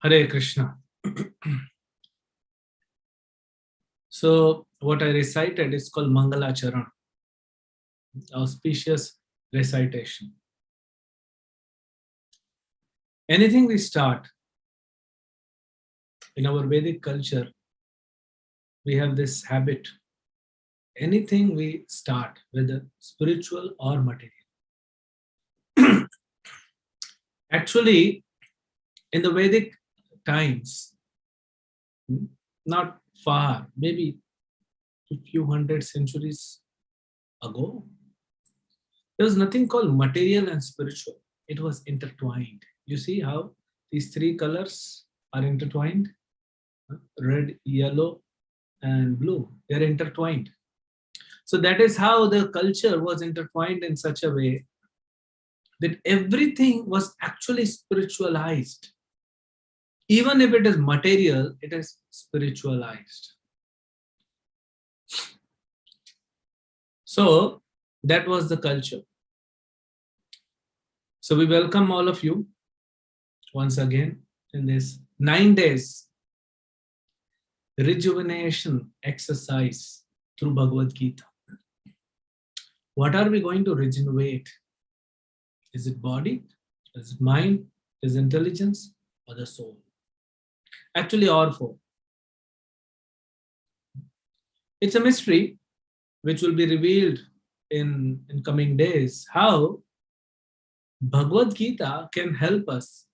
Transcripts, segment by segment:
Hare Krishna. So, what I recited is called Mangala Charan, auspicious recitation. Anything we start in our Vedic culture, we have this habit. Anything we start, whether spiritual or material. Actually, in the Vedic times, not far, maybe a few hundred centuries ago, there was nothing called material and spiritual. It was intertwined. You see how these three colors are intertwined? Red, yellow, and blue. They're intertwined. So that is how the culture was intertwined in such a way that everything was actually spiritualized. Even if it is material, it is spiritualized. So that was the culture. So we welcome all of you once again in this 9 days rejuvenation exercise through Bhagavad-Gita. What are we going to regenerate? Is it body? Is it mind? Is it intelligence? Or the soul? Actually, all four. It's a mystery which will be revealed in coming days. How Bhagavad-Gita can help us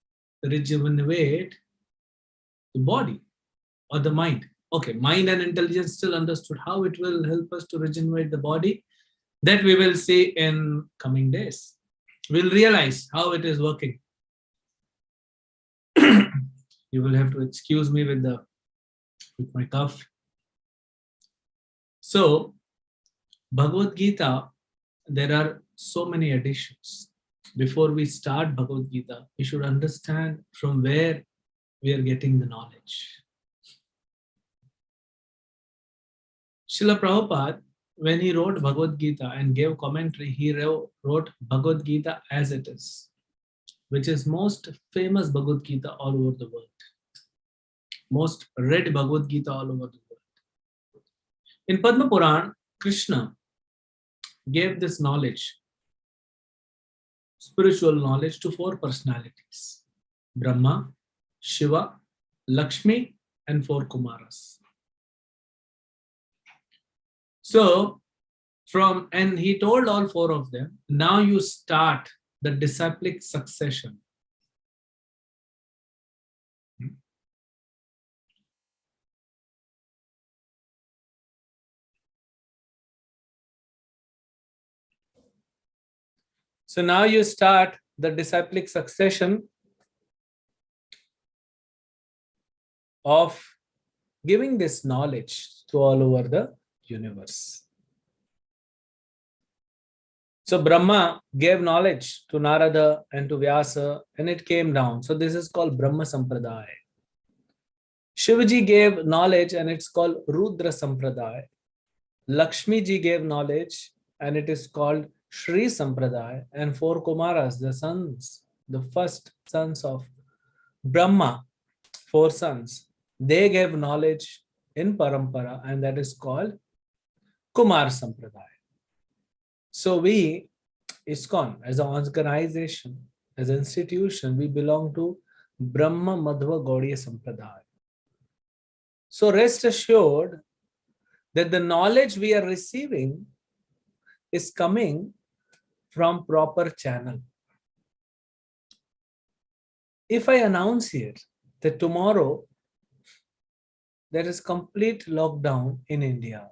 rejuvenate the body or the mind. Okay, mind and intelligence still understood. How it will help us to regenerate the body, that we will see in coming days. We'll realize how it is working. You will have to excuse me with my cough. So, Bhagavad-Gita, there are so many additions. Before we start Bhagavad-Gita, we should understand from where we are getting the knowledge. Srila Prabhupada, when he wrote Bhagavad-Gita and gave commentary, he wrote Bhagavad-Gita as it is, which is most famous Bhagavad-Gita all over the world. Most read Bhagavad-Gita all over the world. In Padma Puran, Krishna gave this knowledge, spiritual knowledge, to four personalities: Brahma, Shiva, Lakshmi, and four Kumaras. So, and he told all four of them, now you start the disciplic succession. So now you start the disciplic succession of giving this knowledge to all over the universe. So Brahma gave knowledge to Narada and to Vyasa, and it came down. So this is called Brahma Sampradaya. Shivaji gave knowledge, and it's called Rudra Sampradaya. Lakshmi ji gave knowledge, and it is called Shri Sampradaya. And four Kumaras, the sons, the first sons of Brahma, four sons, they gave knowledge in Parampara, and that is called Kumar Sampradaya. So we, iskcon, as an organization, as an institution, we belong to Brahma Madhva Gaudiya Sampradaya. So rest assured that the knowledge we are receiving is coming from proper channel. If I announce here that tomorrow there is complete lockdown in India,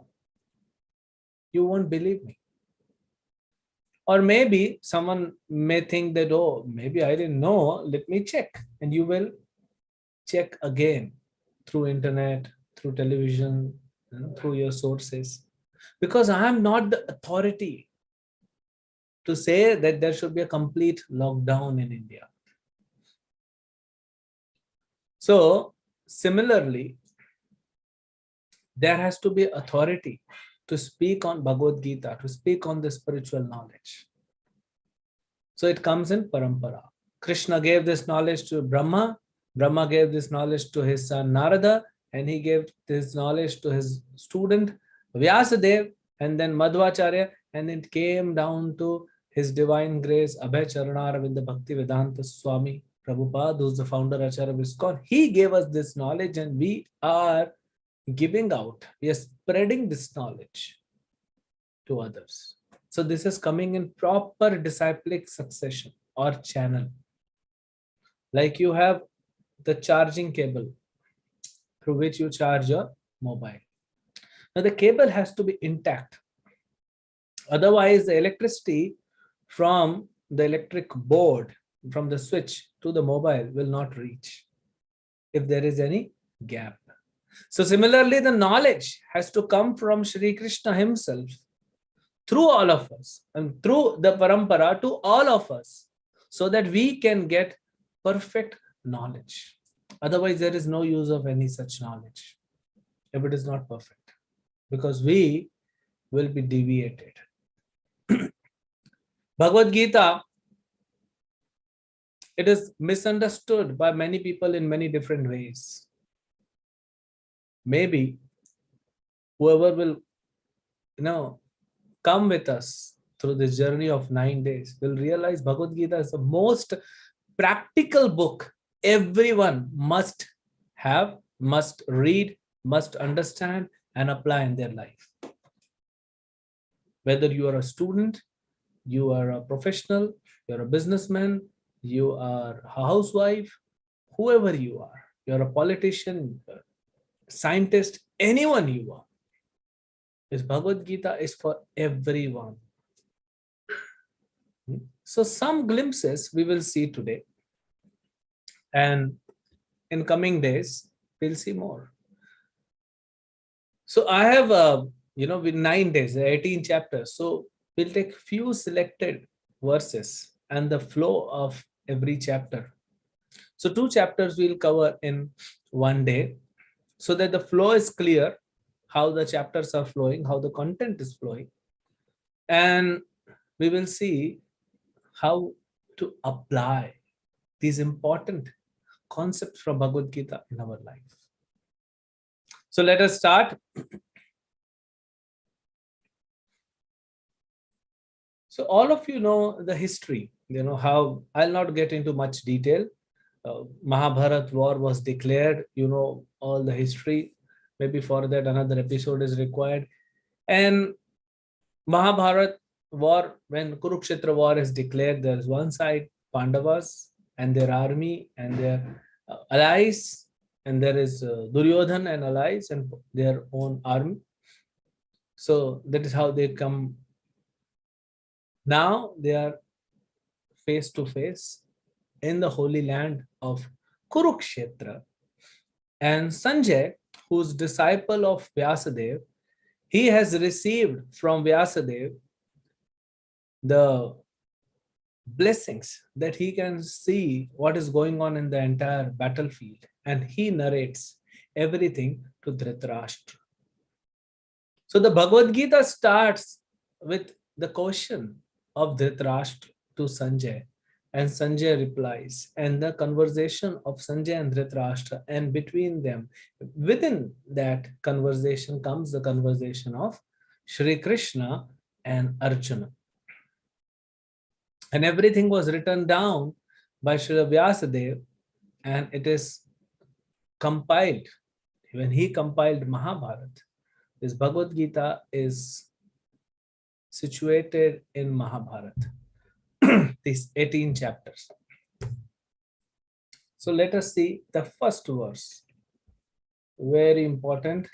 you won't believe me. Or maybe someone may think that, oh, maybe I didn't know, let me check. And you will check again through internet, through television, through your sources. Because I am not the authority to say that there should be a complete lockdown in India. So, similarly, there has to be authority to speak on Bhagavad-Gita, to speak on the spiritual knowledge. So it comes in parampara. Krishna gave this knowledge to Brahma, Brahma gave this knowledge to his son Narada, and he gave this knowledge to his student Vyasadev, and then Madhvacharya, and it came down to his divine grace, Abhay Charanaravindra Bhakti Vedanta Swami Prabhupada, who's the founder Acharya of iskcon. He gave us this knowledge, and we are giving out, we are spreading this knowledge to others. So this is coming in proper disciplic succession or channel. Like you have the charging cable through which you charge your mobile. Now the cable has to be intact. Otherwise, the electricity from the electric board, from the switch to the mobile will not reach if there is any gap. So similarly, the knowledge has to come from Shri Krishna himself through all of us and through the parampara to all of us, so that we can get perfect knowledge. Otherwise, there is no use of any such knowledge if it is not perfect, because we will be deviated. Bhagavad Gita, it is misunderstood by many people in many different ways. Maybe whoever will, come with us through this journey of 9 days will realize Bhagavad Gita is the most practical book everyone must have, must read, must understand and apply in their life. Whether you are a student, you are a professional, you're a businessman, you are a housewife, whoever you are, you're a politician, scientist, anyone you are, this Bhagavad Gita is for everyone. So some glimpses we will see today, and in coming days we'll see more. So I have with 9 days, 18 chapters, so we'll take few selected verses and the flow of every chapter. So 2 chapters we'll cover in 1 day, so that the flow is clear, how the chapters are flowing, how the content is flowing, and we will see how to apply these important concepts from Bhagavad Gita in our life. So let us start. So all of you know the history, how, I'll not get into much detail. Mahabharata war was declared, all the history. Maybe for that another episode is required. And Mahabharata war, when Kurukshetra war is declared, there's one side, Pandavas and their army and their allies, and there is Duryodhana and allies and their own army. So that is how they come. Now they are face to face in the holy land of Kurukshetra. And Sanjay, who's disciple of Vyasadeva, he has received from Vyasadeva the blessings that he can see what is going on in the entire battlefield, and he narrates everything to Dhritarashtra. So the Bhagavad Gita starts with the question of Dhritarashtra to Sanjay, and Sanjay replies, and the conversation of Sanjay and Dhritarashtra, and between them, within that conversation comes the conversation of Shri Krishna and Arjuna. And everything was written down by Sri Vyasadeva, and it is compiled. When he compiled Mahabharata, this Bhagavad Gita is situated in Mahabharata, these 18 chapters. So let us see the first verse. Very important.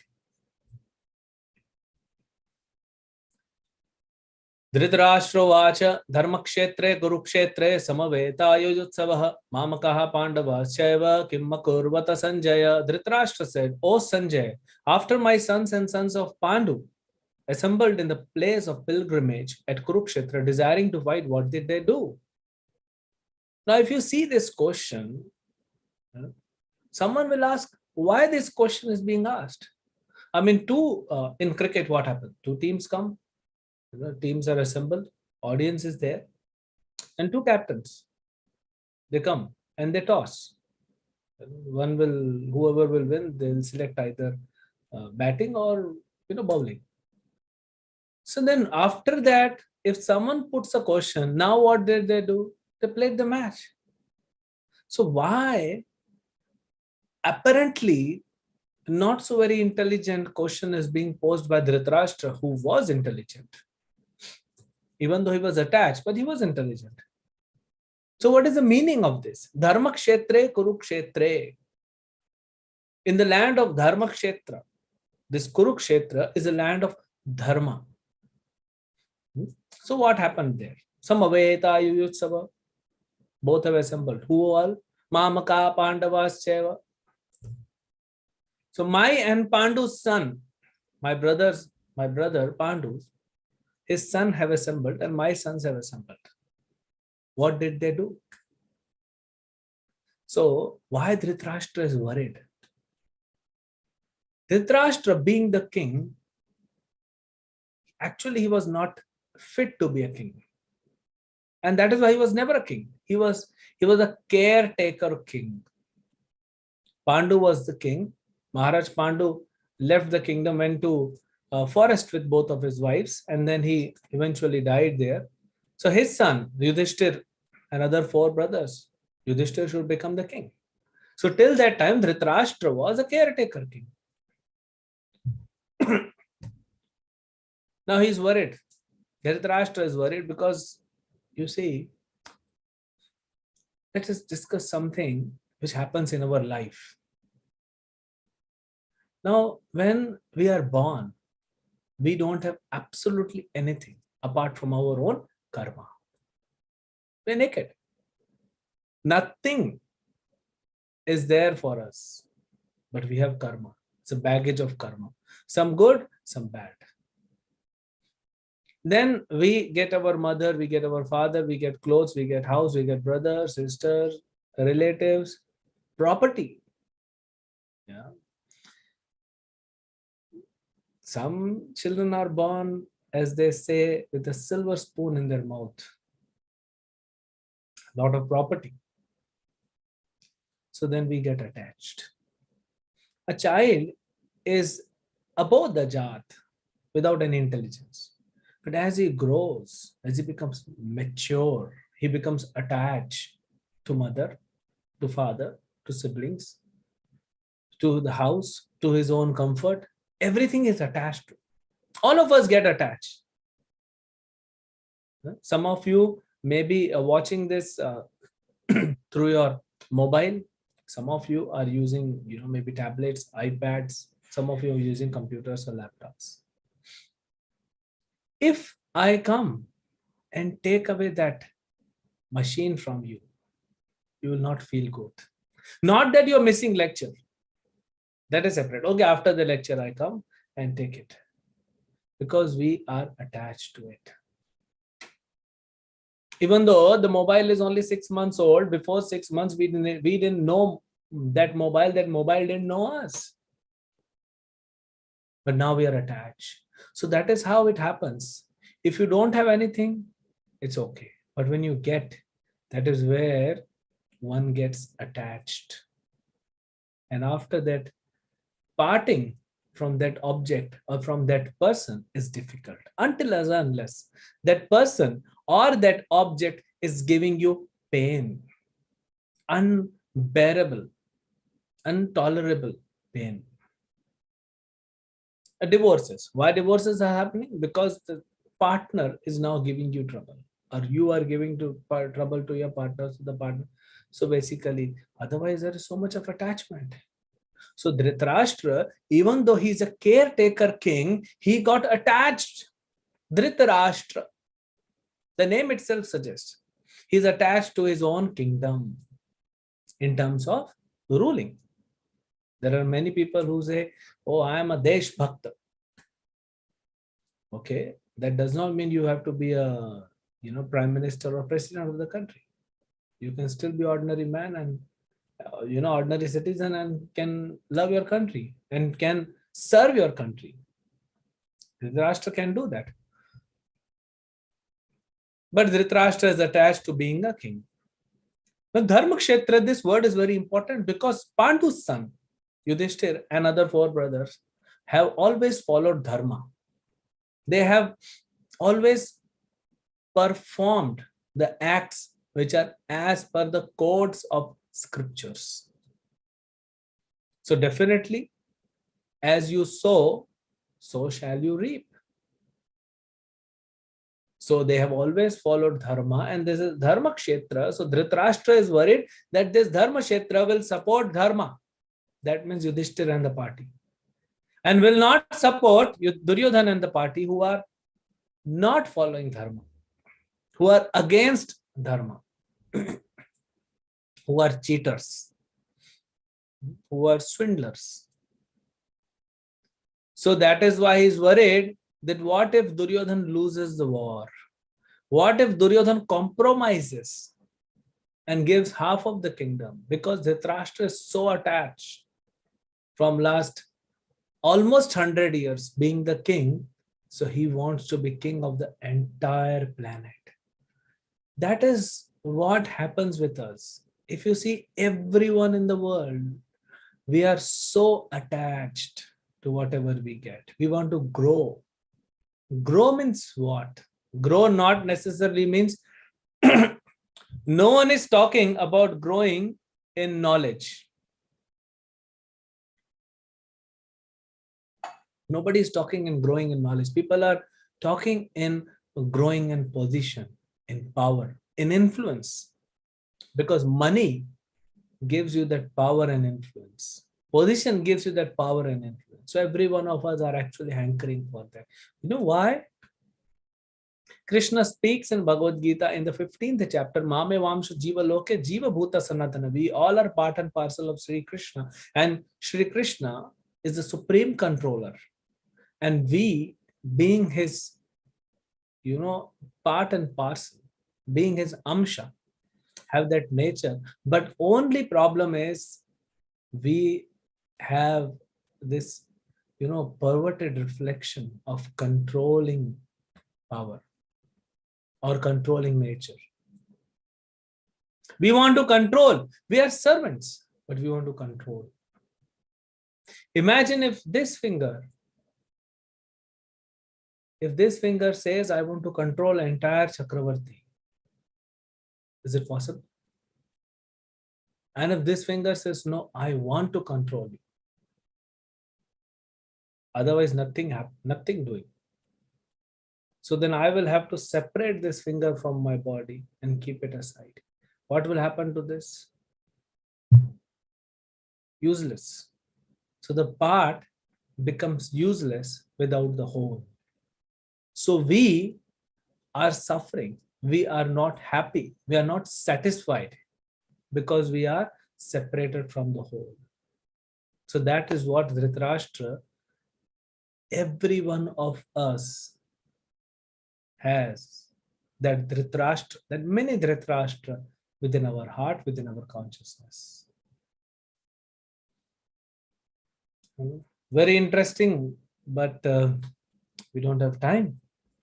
Dhritarashtrovacha dharmakshetre kurukshetre samavetayojutsavah mamakaha pandavaschaiva kimmakurvata Sanjaya. Dhritarashtra said, O Sanjay, after my sons and sons of Pandu assembled in the place of pilgrimage at Kurukshetra, desiring to fight, what did they do? Now, if you see this question, someone will ask why this question is being asked. I mean, in cricket, what happened? 2 teams come, teams are assembled, audience is there, and 2 captains. They come and they toss. Whoever will win, they'll select either batting or bowling. So then after that, if someone puts a question, now what did they do? They played the match. So why apparently not so very intelligent question is being posed by Dhritarashtra, who was intelligent, even though he was attached, but he was intelligent. So what is the meaning of this? Dharma kshetre kurukshetre. In the land of Dharma kshetra, this Kurukshetra is a land of dharma. So what happened there? Samaveta Yuyutsava. Both have assembled. Who all? Mamaka Pandavas Cheva. So my and Pandu's son, my brother Pandu, his son have assembled and my sons have assembled. What did they do? So why Dhritarashtra is worried? Dhritarashtra being the king, actually he was not fit to be a king. And that is why he was never a king. He was a caretaker king. Pandu was the king. Maharaj Pandu left the kingdom, went to a forest with both of his wives, and then he eventually died there. So his son, Yudhishthir, and other 4 brothers, Yudhishthir should become the king. So till that time, Dhritarashtra was a caretaker king. Now he's worried. Dhritarashtra is worried because, you see, let us discuss something which happens in our life. Now, when we are born, we don't have absolutely anything apart from our own karma. We're naked. Nothing is there for us, but we have karma. It's a baggage of karma. Some good, some bad. Then we get our mother, we get our father, we get clothes, we get house, we get brothers, sisters, relatives, property. Yeah. Some children are born, as they say, with a silver spoon in their mouth. A lot of property. So then we get attached. A child is above the jat without any intelligence. But as he grows, as he becomes mature, he becomes attached to mother, to father, to siblings, to the house, to his own comfort. Everything is attached to. All of us get attached. Some of you may be watching this through your mobile. Some of you are using, maybe tablets, iPads. Some of you are using computers or laptops. If I come and take away that machine from you, you will not feel good. Not that you're missing lecture. That is separate. Okay, after the lecture, I come and take it. Because we are attached to it. Even though the mobile is only 6 months old, before 6 months, we didn't know that mobile didn't know us. But now we are attached. So that is how it happens. If you don't have anything, it's okay. But when you get, that is where one gets attached. And after that, parting from that object or from that person is difficult. Unless that person or that object is giving you pain. Unbearable, intolerable pain. Divorces. Why divorces are happening? Because the partner is now giving you trouble, or you are giving trouble to your partner, to the partner. So basically, otherwise there is so much of attachment. So Dhritarashtra, even though he's a caretaker king, he got attached. Dhritarashtra. The name itself suggests he's attached to his own kingdom in terms of ruling. There are many people who say, oh, I am a Desh Bhakta. Okay, that does not mean you have to be a prime minister or president of the country. You can still be ordinary man and ordinary citizen and can love your country and can serve your country. Dhritarashtra can do that. But Dhritarashtra is attached to being a king. Now, Dharma Kshetra, this word is very important because Pandu's son, Yudhishthir, and other four brothers have always followed Dharma. They have always performed the acts which are as per the codes of scriptures. So, definitely, as you sow, so shall you reap. So they have always followed dharma, and this is dharma kshetra. So Dhritarashtra is worried that this dharma kshetra will support dharma. That means Yudhishthira and the party, and will not support Duryodhana and the party who are not following dharma, who are against dharma, who are cheaters, who are swindlers. So that is why he is worried that what if Duryodhana loses the war? What if Duryodhana compromises and gives half of the kingdom? Because Dhritarashtra is so attached from last almost 100 years being the king, so he wants to be king of the entire planet. That is what happens with us. If you see everyone in the world, we are so attached to whatever we get. We want to grow. Grow means what? Grow not necessarily means no one is talking about growing in knowledge. Nobody is talking in growing in knowledge. People are talking in growing in position, in power, in influence. Because money gives you that power and influence. Position gives you that power and influence. So every one of us are actually hankering for that. You know why? Krishna speaks in Bhagavad-Gita in the 15th chapter, Mame Vamsha Jiva Loke Jiva Bhuta Sanatana. We all are part and parcel of Sri Krishna. And Sri Krishna is the supreme controller. And we, being his, part and parcel, being his amsha, have that nature. But only problem is we have this, perverted reflection of controlling power or controlling nature. We want to control. We are servants, but we want to control. Imagine if this finger says, I want to control entire Chakravarti. Is it possible? And if this finger says, no, I want to control you. Otherwise, nothing doing. So then I will have to separate this finger from my body and keep it aside. What will happen to this? Useless. So the part becomes useless without the whole. So we are suffering. We are not happy. We are not satisfied because we are separated from the whole. So that is what Dhritarashtra, every one of us has that Dhritarashtra, that mini Dhritarashtra within our heart, within our consciousness. Very interesting, but we don't have time.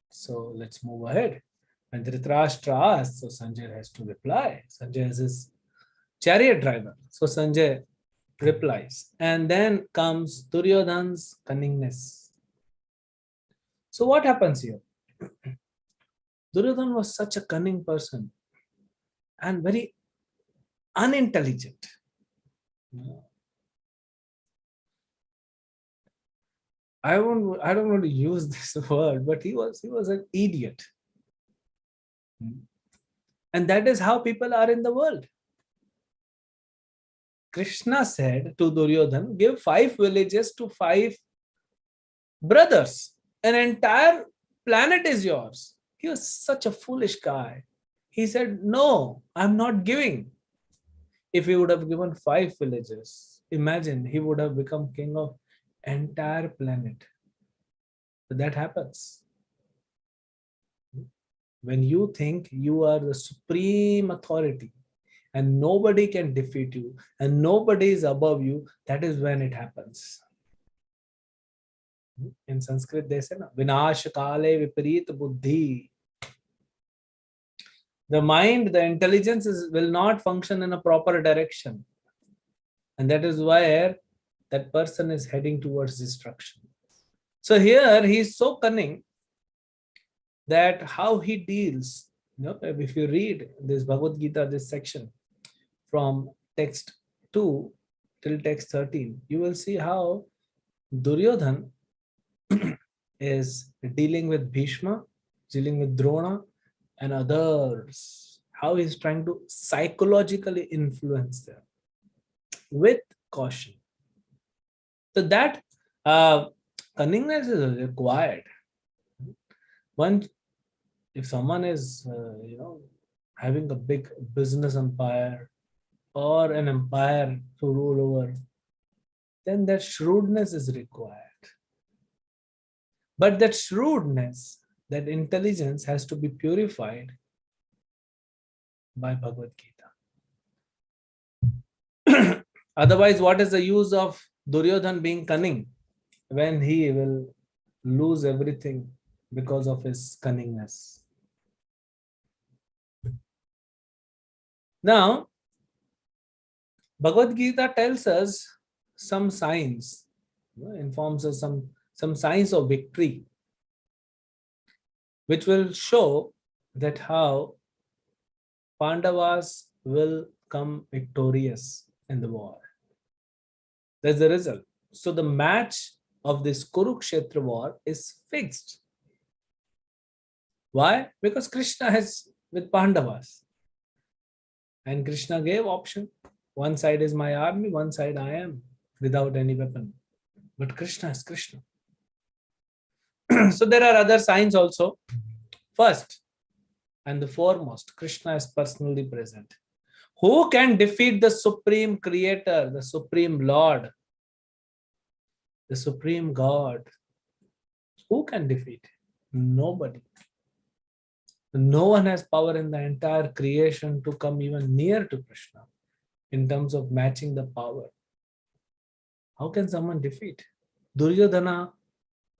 So let's move ahead. When Dhritarashtra asks, so Sanjay has to reply. Sanjay is his chariot driver. So Sanjay replies. And then comes Duryodhana's cunningness. So what happens here? Duryodhana was such a cunning person and very unintelligent. I don't want to use this word, but he was an idiot. And that is how people are in the world. Krishna said to Duryodhana, give 5 villages to 5 brothers. An entire planet is yours. He was such a foolish guy. He said, no, I'm not giving. If he would have given 5 villages, imagine he would have become king of entire planet. But that happens. When you think you are the supreme authority and nobody can defeat you and nobody is above you, that is when it happens. In Sanskrit, they say, Vinash kale viparit buddhi. The mind, the intelligence will not function in a proper direction. And that is where that person is heading towards destruction. So here he is so cunning that how he deals, if you read this Bhagavad Gita, this section from text 2 till text 13, you will see how Duryodhana is dealing with Bhishma, dealing with Drona and others, how he's trying to psychologically influence them with caution. So that cunningness is required. One, if someone is, having a big business empire or an empire to rule over, then that shrewdness is required. But that shrewdness, that intelligence has to be purified by Bhagavad Gita. Otherwise, what is the use of Duryodhana being cunning when he will lose everything because of his cunningness? Now, Bhagavad Gita tells us some signs, informs us some signs of victory, which will show that how Pandavas will come victorious in the war. That's the result. So the match of this Kurukshetra war is fixed. Why? Because Krishna is with Pandavas. And Krishna gave option. One side is my army, one side I am, without any weapon. But Krishna is Krishna. So there are other signs also. First and the foremost, Krishna is personally present. Who can defeat the Supreme Creator, the Supreme Lord, the Supreme God? Who can defeat? Nobody. No one has power in the entire creation to come even near to Krishna in terms of matching the power. How can someone defeat? Duryodhana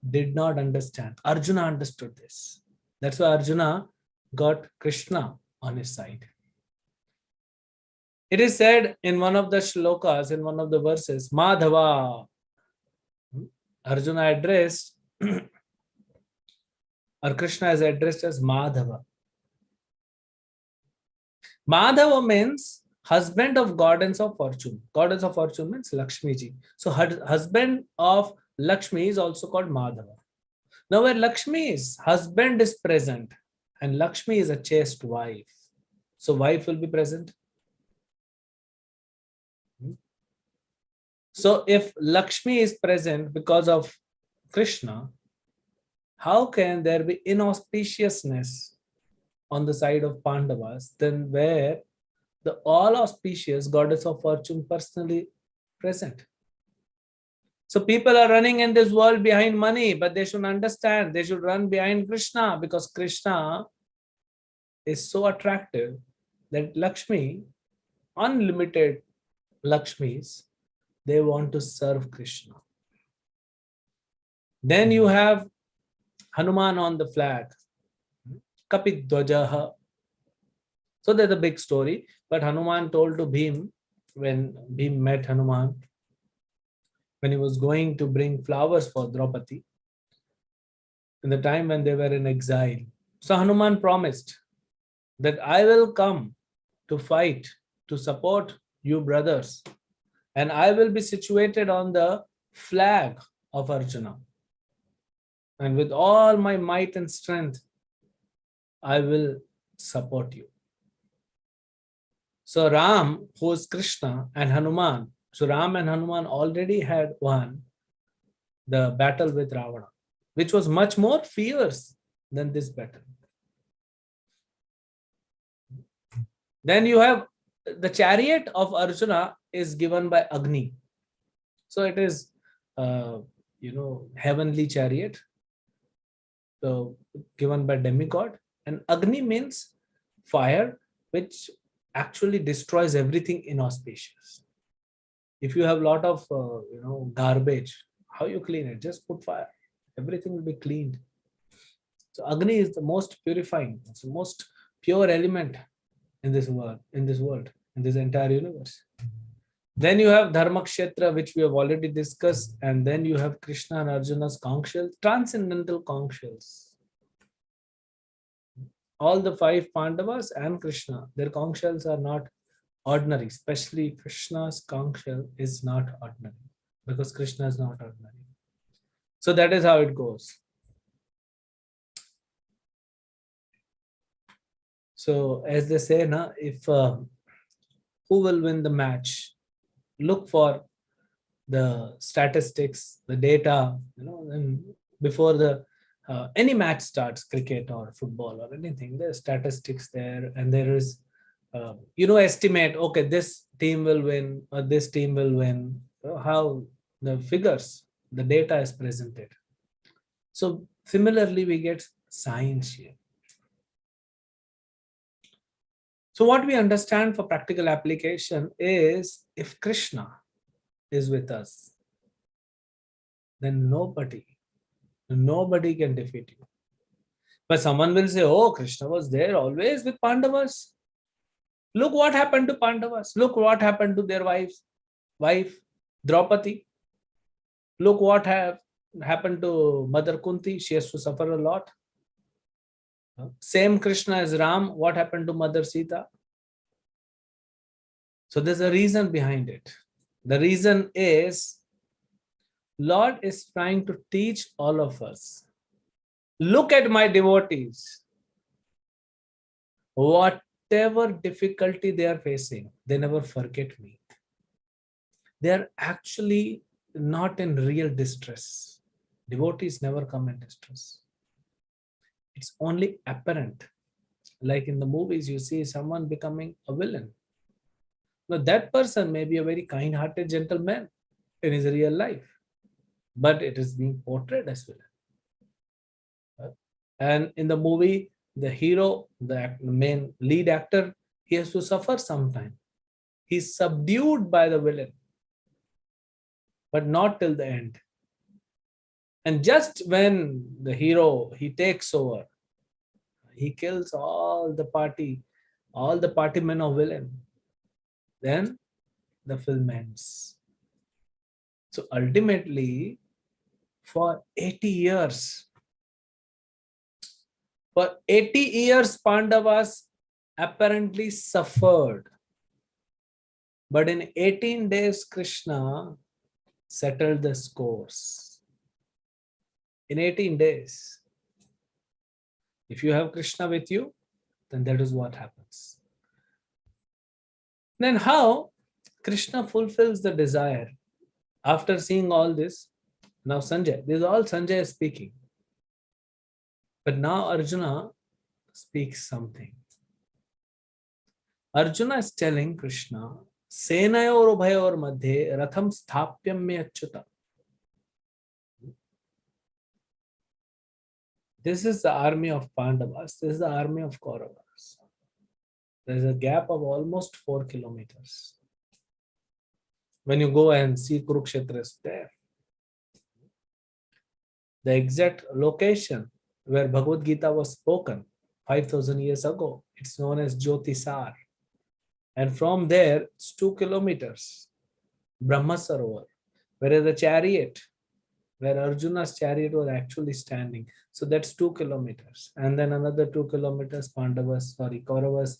did not understand. Arjuna understood this. That's why Arjuna got Krishna on his side. It is said in one of the shlokas, in one of the verses, Madhava. Arjuna addressed, or Krishna is addressed as Madhava. Madhava means husband of goddess of fortune. Goddess of fortune means Lakshmi ji. So husband of Lakshmi is also called Madhava. Now where Lakshmi's husband is present and Lakshmi is a chaste wife, so wife will be present. So if Lakshmi is present because of Krishna, how can there be inauspiciousness on the side of Pandavas then where the all auspicious goddess of fortune personally present? So people are running in this world behind money, but they should understand they should run behind Krishna, because Krishna is so attractive that Lakshmi, unlimited Lakshmis, they want to serve Krishna. Then you have Hanuman on the flag. Kapit Dwajaha. So there's a big story, but Hanuman told to Bhim, when Bhim met Hanuman, when he was going to bring flowers for Draupadi, in the time when they were in exile. So Hanuman promised that I will come to fight, to support you brothers, and I will be situated on the flag of Arjuna. And with all my might and strength, I will support you. So Ram, who is Krishna, and Hanuman, so Ram and Hanuman already had won the battle with Ravana, which was much more fierce than this battle. Then you have the chariot of Arjuna is given by Agni. So it is, heavenly chariot, so given by demigod. And Agni means fire, which actually destroys everything inauspicious. If you have a lot of, garbage, how you clean it? Just put fire. Everything will be cleaned. So Agni is the most purifying. It's the most pure element in this world, in this entire universe. Then you have Dharmakshetra, which we have already discussed, and then you have Krishna and Arjuna's conch shells, transcendental conch shells. All the five Pandavas and Krishna, their conch shells are not ordinary, especially Krishna's conch shell is not ordinary because Krishna is not ordinary. So that is how it goes. So as they say, na, if who will win the match? Look for the statistics, the data, and before the any match starts, cricket or football or anything, there's statistics there, and there is estimate. Okay, this team will win or this team will win. How the figures, the data is presented. So similarly, we get science here. So what we understand for practical application is if Krishna is with us, then nobody can defeat you. But someone will say, oh, Krishna was there always with Pandavas. Look what happened to Pandavas. Look what happened to their wife Draupadi. Look what happened to Mother Kunti. She has to suffer a lot. Same Krishna as Ram. What happened to Mother Sita? So there's a reason behind it. The reason is Lord is trying to teach all of us. Look at my devotees. Whatever difficulty they are facing, they never forget me. They are actually not in real distress. Devotees never come in distress. It's only apparent. Like in the movies, you see someone becoming a villain. Now that person may be a very kind-hearted gentleman in his real life, but it is being portrayed as villain. And in the movie, the hero, the main lead actor, he has to suffer sometime. He's subdued by the villain, but not till the end. And just when the hero, he takes over, he kills all the party men of villain. Then the film ends. So ultimately, for 80 years, Pandavas apparently suffered. But in 18 days, Krishna settled the scores. In 18 days. If you have Krishna with you, then that is what happens. Then how Krishna fulfills the desire? After seeing all this, now Sanjay, this is all Sanjay is speaking. But now Arjuna speaks something. Arjuna is telling Krishna, Senayor ubhayor madhye ratham sthapyam me achyuta. This is the army of Pandavas. This is the army of Kauravas. There is a gap of almost 4 kilometers. When you go and see Kurukshetra is there. The exact location where Bhagavad-Gita was spoken 5,000 years ago, it's known as Jyotisar. And from there, it's 2 kilometers. Brahma Sarovar, where the chariot, where Arjuna's chariot was actually standing. So that's 2 kilometers. And then another 2 kilometers, Kauravas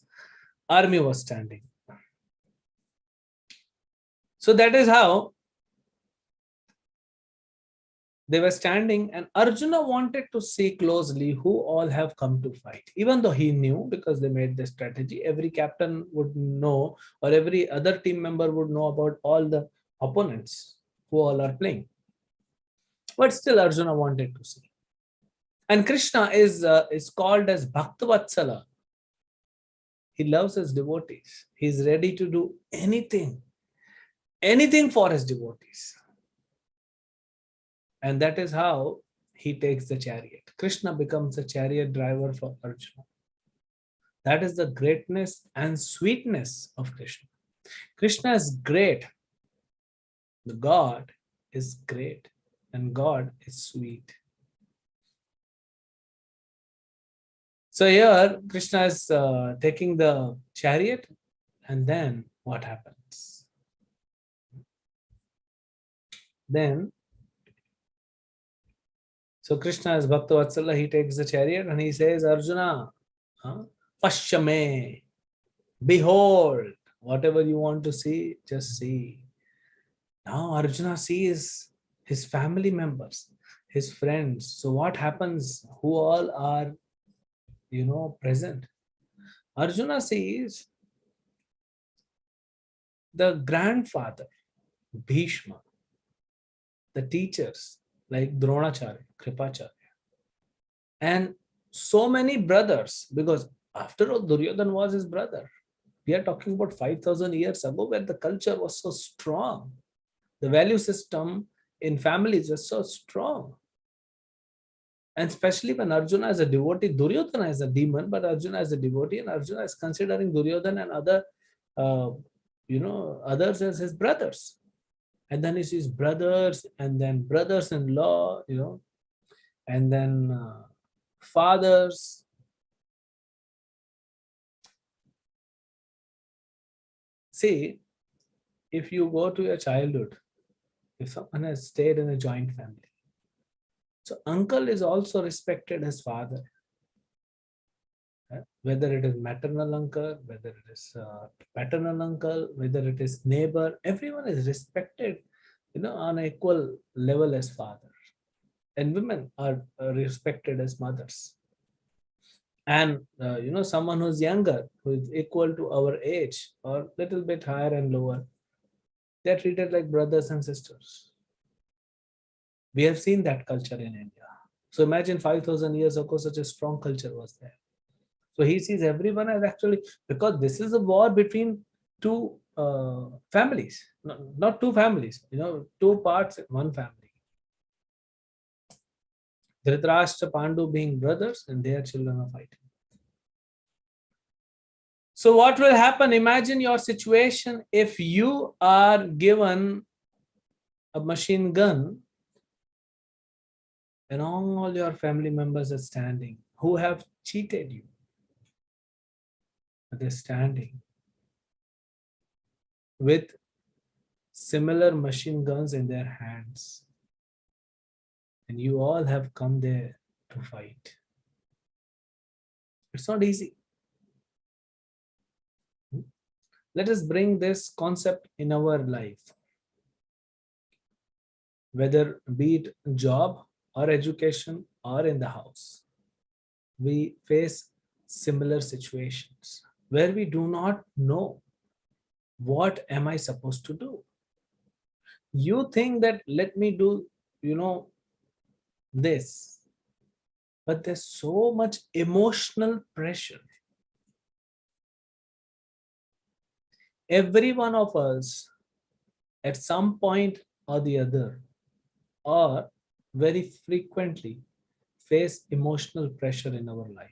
army was standing. So that is how they were standing, and Arjuna wanted to see closely who all have come to fight. Even though he knew, because they made the strategy, every captain would know, or every other team member would know about all the opponents who all are playing. But still Arjuna wanted to see. And Krishna is called as Bhaktavatsala. He loves his devotees. He's ready to do anything for his devotees. And that is how he takes the chariot. Krishna becomes a chariot driver for Arjuna. That is the greatness and sweetness of Krishna. Krishna is great. The God is great and God is sweet. So here Krishna is taking the chariot, and then what happens? Then, so Krishna is Bhakta Vatsala, he takes the chariot and he says, Arjuna, Pashyame, behold, whatever you want to see, just see. Now Arjuna sees his family members, his friends. So what happens? Who all are, present? Arjuna sees the grandfather, Bhishma, the teachers like Dronacharya, Kripacharya, and so many brothers, because after all, Duryodhana was his brother. We are talking about 5,000 years ago where the culture was so strong. The value system in families was so strong. And especially when Arjuna is a devotee, Duryodhana is a demon, but Arjuna is a devotee, and Arjuna is considering Duryodhana and uh, others as his brothers. And then he sees brothers, and then brothers-in-law, and then fathers. See, if you go to your childhood, if someone has stayed in a joint family, so uncle is also respected as father. Whether it is maternal uncle, whether it is paternal uncle, whether it is neighbor, everyone is respected, on an equal level as father. And women are respected as mothers. And someone who's younger, who is equal to our age or little bit higher and lower, they're treated like brothers and sisters. We have seen that culture in India. So imagine 5,000 years ago, such a strong culture was there. So he sees everyone as actually, because this is a war between two families, not two families, two parts in one family. Dhritarashtra, Pandu being brothers, and their children are fighting. So what will happen? Imagine your situation if you are given a machine gun and all your family members are standing who have cheated you. They're standing with similar machine guns in their hands. And you all have come there to fight. It's not easy. Let us bring this concept in our life. Whether be it job or education or in the house, we face similar situations where we do not know what am I supposed to do. You think that let me do, this, but there's so much emotional pressure. Every one of us at some point or the other, or very frequently, face emotional pressure in our life.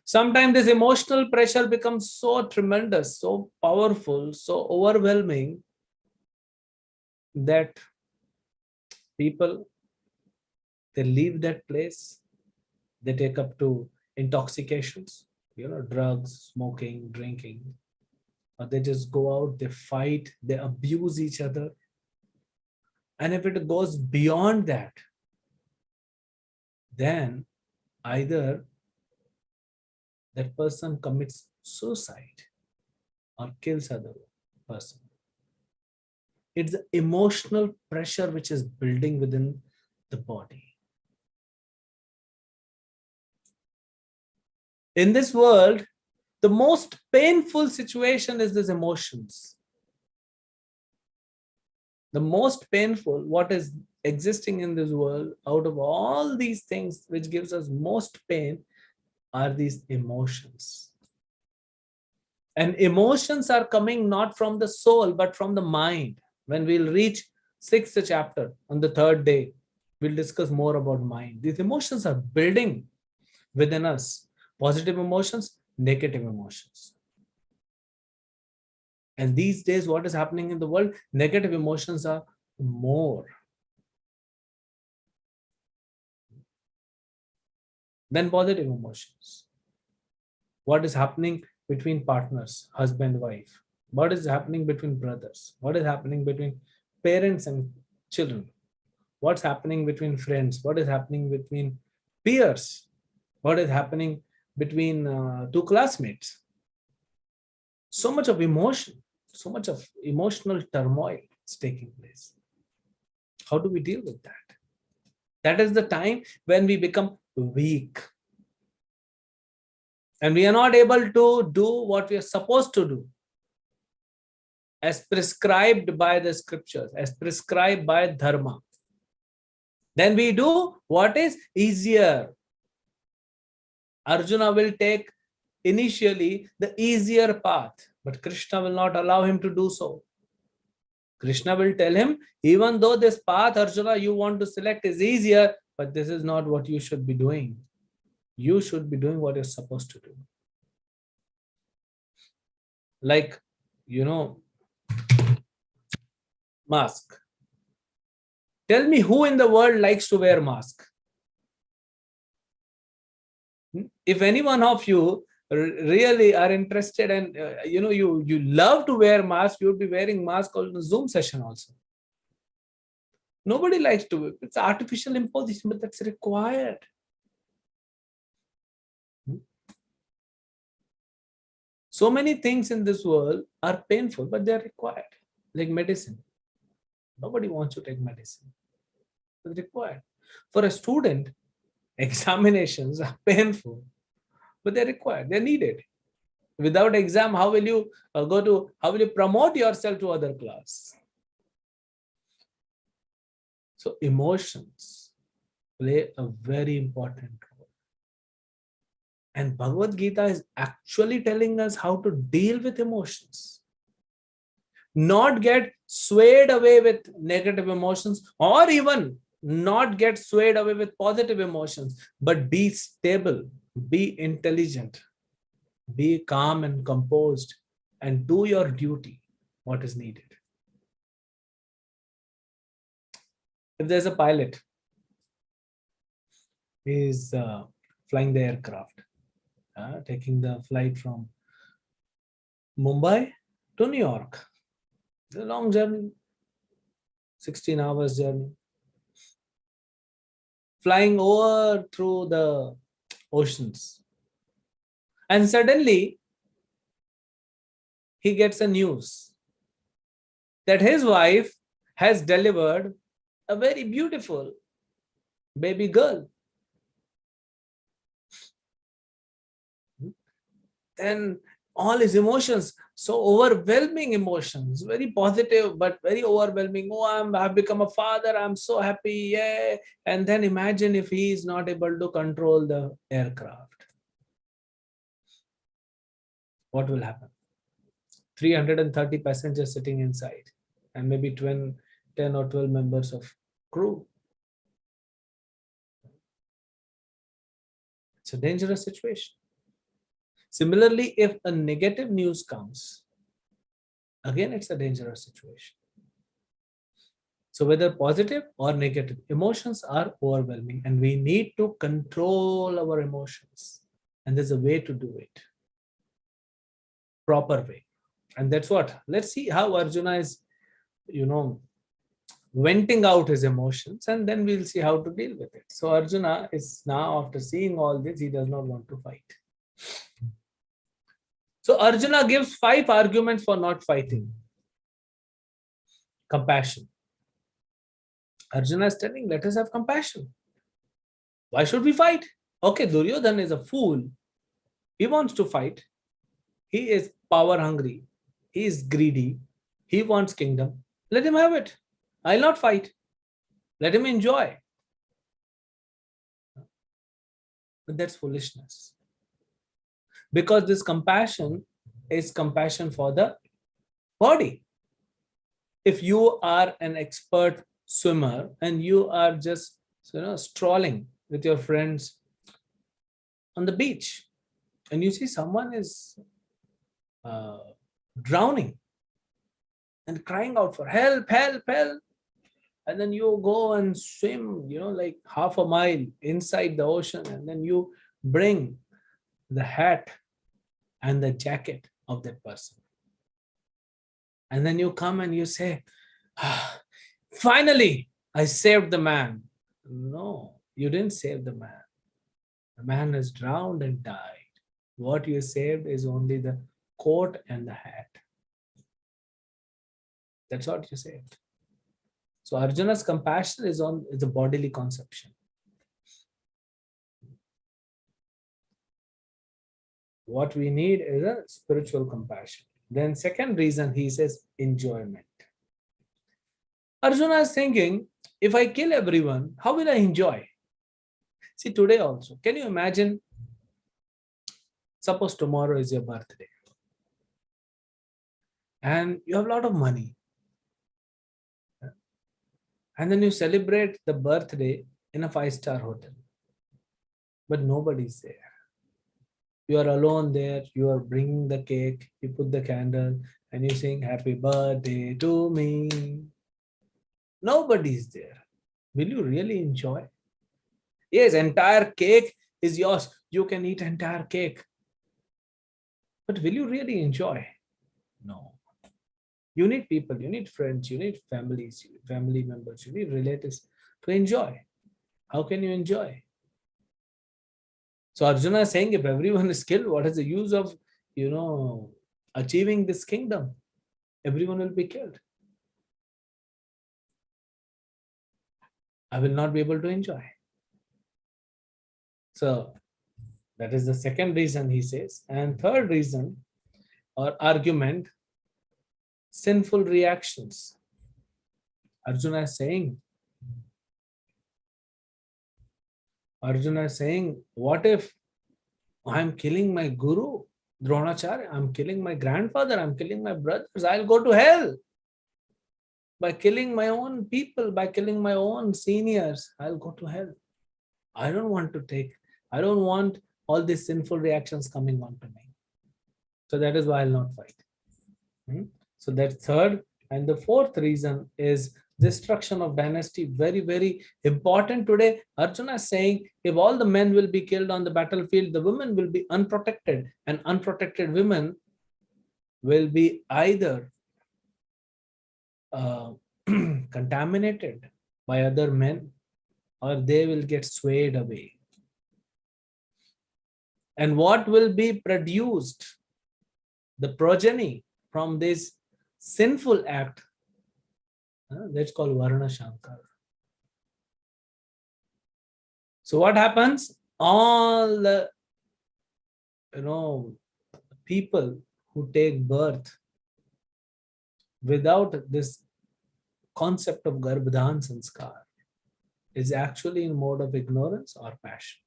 Sometimes this emotional pressure becomes so tremendous, so powerful, so overwhelming that people, they leave that place, they take up to intoxications, drugs, smoking, drinking, or they just go out, they fight, they abuse each other. And if it goes beyond that, then either that person commits suicide or kills other person. It's the emotional pressure which is building within the body. In this world, the most painful situation is these emotions. The most painful, what is existing in this world, out of all these things which gives us most pain, are these emotions. And emotions are coming not from the soul, but from the mind. When we'll reach 6th chapter on the 3rd day, we'll discuss more about mind. These emotions are building within us. Positive emotions, negative emotions. And these days, what is happening in the world? Negative emotions are more. Then positive emotions. What is happening between partners, husband, wife? What is happening between brothers? What is happening between parents and children? What's happening between friends? What is happening between peers? What is happening between two classmates? So much of emotion, so much of emotional turmoil is taking place. How do we deal with that? That is the time when we become weak and we are not able to do what we are supposed to do as prescribed by the scriptures, as prescribed by dharma. Then we do what is easier. Arjuna will take initially the easier path, but Krishna will not allow him to do so. Krishna will tell him, even though this path, Arjuna, you want to select is easier, but this is not what you should be doing. You should be doing what you're supposed to do. Like, mask. Tell me who in the world likes to wear mask? If any one of you really are interested and you love to wear mask, you would be wearing mask on the Zoom session also. Nobody likes to. It's artificial imposition, but that's required. So many things in this world are painful, but they're required. Like medicine. Nobody wants to take medicine. It's required. For a student, examinations are painful, but they're required. They're needed. Without exam, how will you how will you promote yourself to other class? So emotions play a very important role. And Bhagavad-Gita is actually telling us how to deal with emotions. Not get swayed away with negative emotions, or even not get swayed away with positive emotions, but be stable, be intelligent, be calm and composed, and do your duty, what is needed. If there's a pilot, he is flying the aircraft, taking the flight from Mumbai to New York. It's a long journey, 16 hours journey. Flying over through the oceans. And suddenly, he gets a news that his wife has delivered a very beautiful baby girl. Then all his emotions, so overwhelming emotions, very positive, but very overwhelming. Oh, I've become a father. I'm so happy. Yeah. And then imagine if he is not able to control the aircraft. What will happen? 330 passengers sitting inside and maybe 10 or 12 members of crew. It's a dangerous situation. Similarly, if a negative news comes, again, it's a dangerous situation. So whether positive or negative, emotions are overwhelming and we need to control our emotions. And there's a way to do it. Proper way. And that's what. Let's see how Arjuna is, venting out his emotions, and then we'll see how to deal with it. So Arjuna is now, after seeing all this, he does not want to fight. So Arjuna gives 5 arguments for not fighting. Compassion. Arjuna is telling, let us have compassion. Why should we fight? Okay, Duryodhana is a fool. He wants to fight. He is power hungry. He is greedy. He wants kingdom. Let him have it. I'll not fight. Let him enjoy. But that's foolishness. Because this compassion is compassion for the body. If you are an expert swimmer and you are just strolling with your friends on the beach and you see someone is drowning and crying out for help, help, help, and then you go and swim, like half a mile inside the ocean, and then you bring the hat and the jacket of that person. And then you come and you say, "Ah, finally, I saved the man." No, you didn't save the man. The man has drowned and died. What you saved is only the coat and the hat. That's what you saved. So Arjuna's compassion is a bodily conception. What we need is a spiritual compassion. Then second reason, he says enjoyment. Arjuna is thinking, if I kill everyone, how will I enjoy? See, today also, can you imagine? Suppose tomorrow is your birthday and you have a lot of money, and then you celebrate the birthday in a five-star hotel, but nobody's there. You are alone there, you are bringing the cake, you put the candle, and you sing happy birthday to me. Nobody's there. Will you really enjoy? Yes, entire cake is yours. You can eat entire cake. But will you really enjoy? No. You need people, you need friends, you need families, you need family members, you need relatives to enjoy. How can you enjoy? So Arjuna is saying, if everyone is killed, what is the use of, achieving this kingdom? Everyone will be killed. I will not be able to enjoy. So that is the second reason he says. And third reason or argument, sinful reactions. Arjuna is saying, what if I'm killing my guru, Dronacharya, I'm killing my grandfather, I'm killing my brothers, I'll go to hell. By killing my own people, by killing my own seniors, I'll go to hell. I don't want all these sinful reactions coming on to me. So that is why I'll not fight. So that third. And the fourth reason is destruction of dynasty. Very, very important today. Arjuna is saying, if all the men will be killed on the battlefield, the women will be unprotected, and unprotected women will be either contaminated by other men, or they will get swayed away. And what will be produced, the progeny from this sinful act, that's called Varna Shankar. So what happens? All the people who take birth without this concept of Garbhadhan Sanskar is actually in mode of ignorance or passion.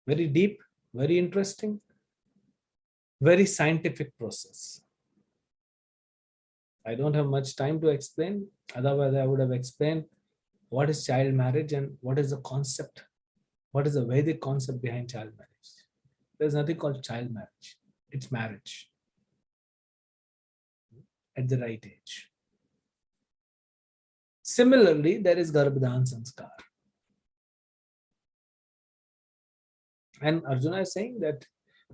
Very deep, very interesting, very scientific process. I don't have much time to explain. Otherwise, I would have explained what is child marriage and what is the concept, what is the Vedic concept behind child marriage. There's nothing called child marriage. It's marriage at the right age. Similarly, there is Garbhadhan Sanskar. And Arjuna is saying that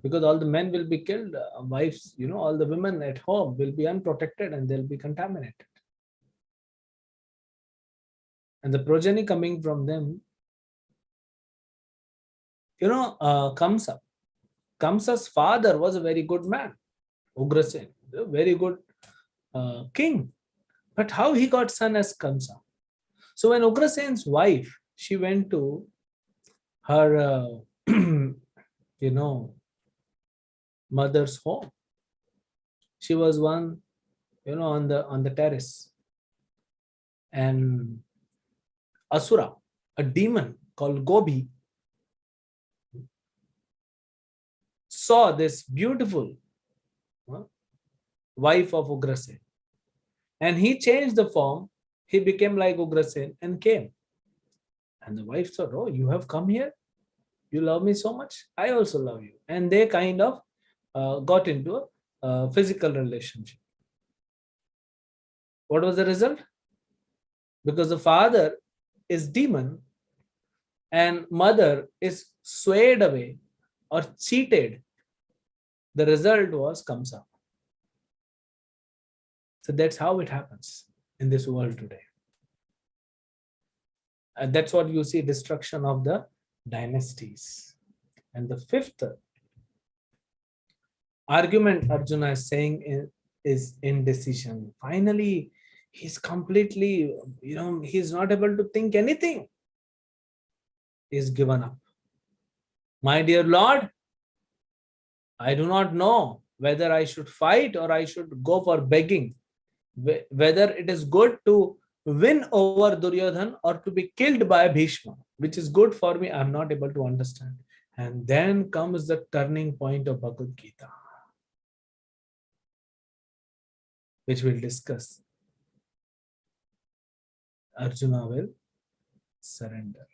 because all the men will be killed, wives, all the women at home will be unprotected and they'll be contaminated. And the progeny coming from them, Kamsa. Kamsa's father was a very good man, Ugrasen, a very good king. But how he got son as Kamsa? So when Ugrasen's wife, she went to her, mother's home. She was on the terrace, and Asura, a demon called Gobi, saw this beautiful wife of Ugrasen, and he changed the form. He became like Ugrasen and came. And the wife said, "Oh, you have come here? You love me so much. I also love you." And they kind of got into a physical relationship. What was the result? Because the father is demon and mother is swayed away or cheated, the result was comes up. So that's how it happens in this world today. And that's what you see, destruction of the dynasties. And the fifth argument Arjuna is saying is indecision. Finally, he's completely, he's not able to think anything. He's given up. My dear Lord, I do not know whether I should fight or I should go for begging. Whether it is good to win over Duryodhana or to be killed by Bhishma, which is good for me, I'm not able to understand. And then comes the turning point of Bhagavad Gita, which we'll discuss. Arjuna will surrender.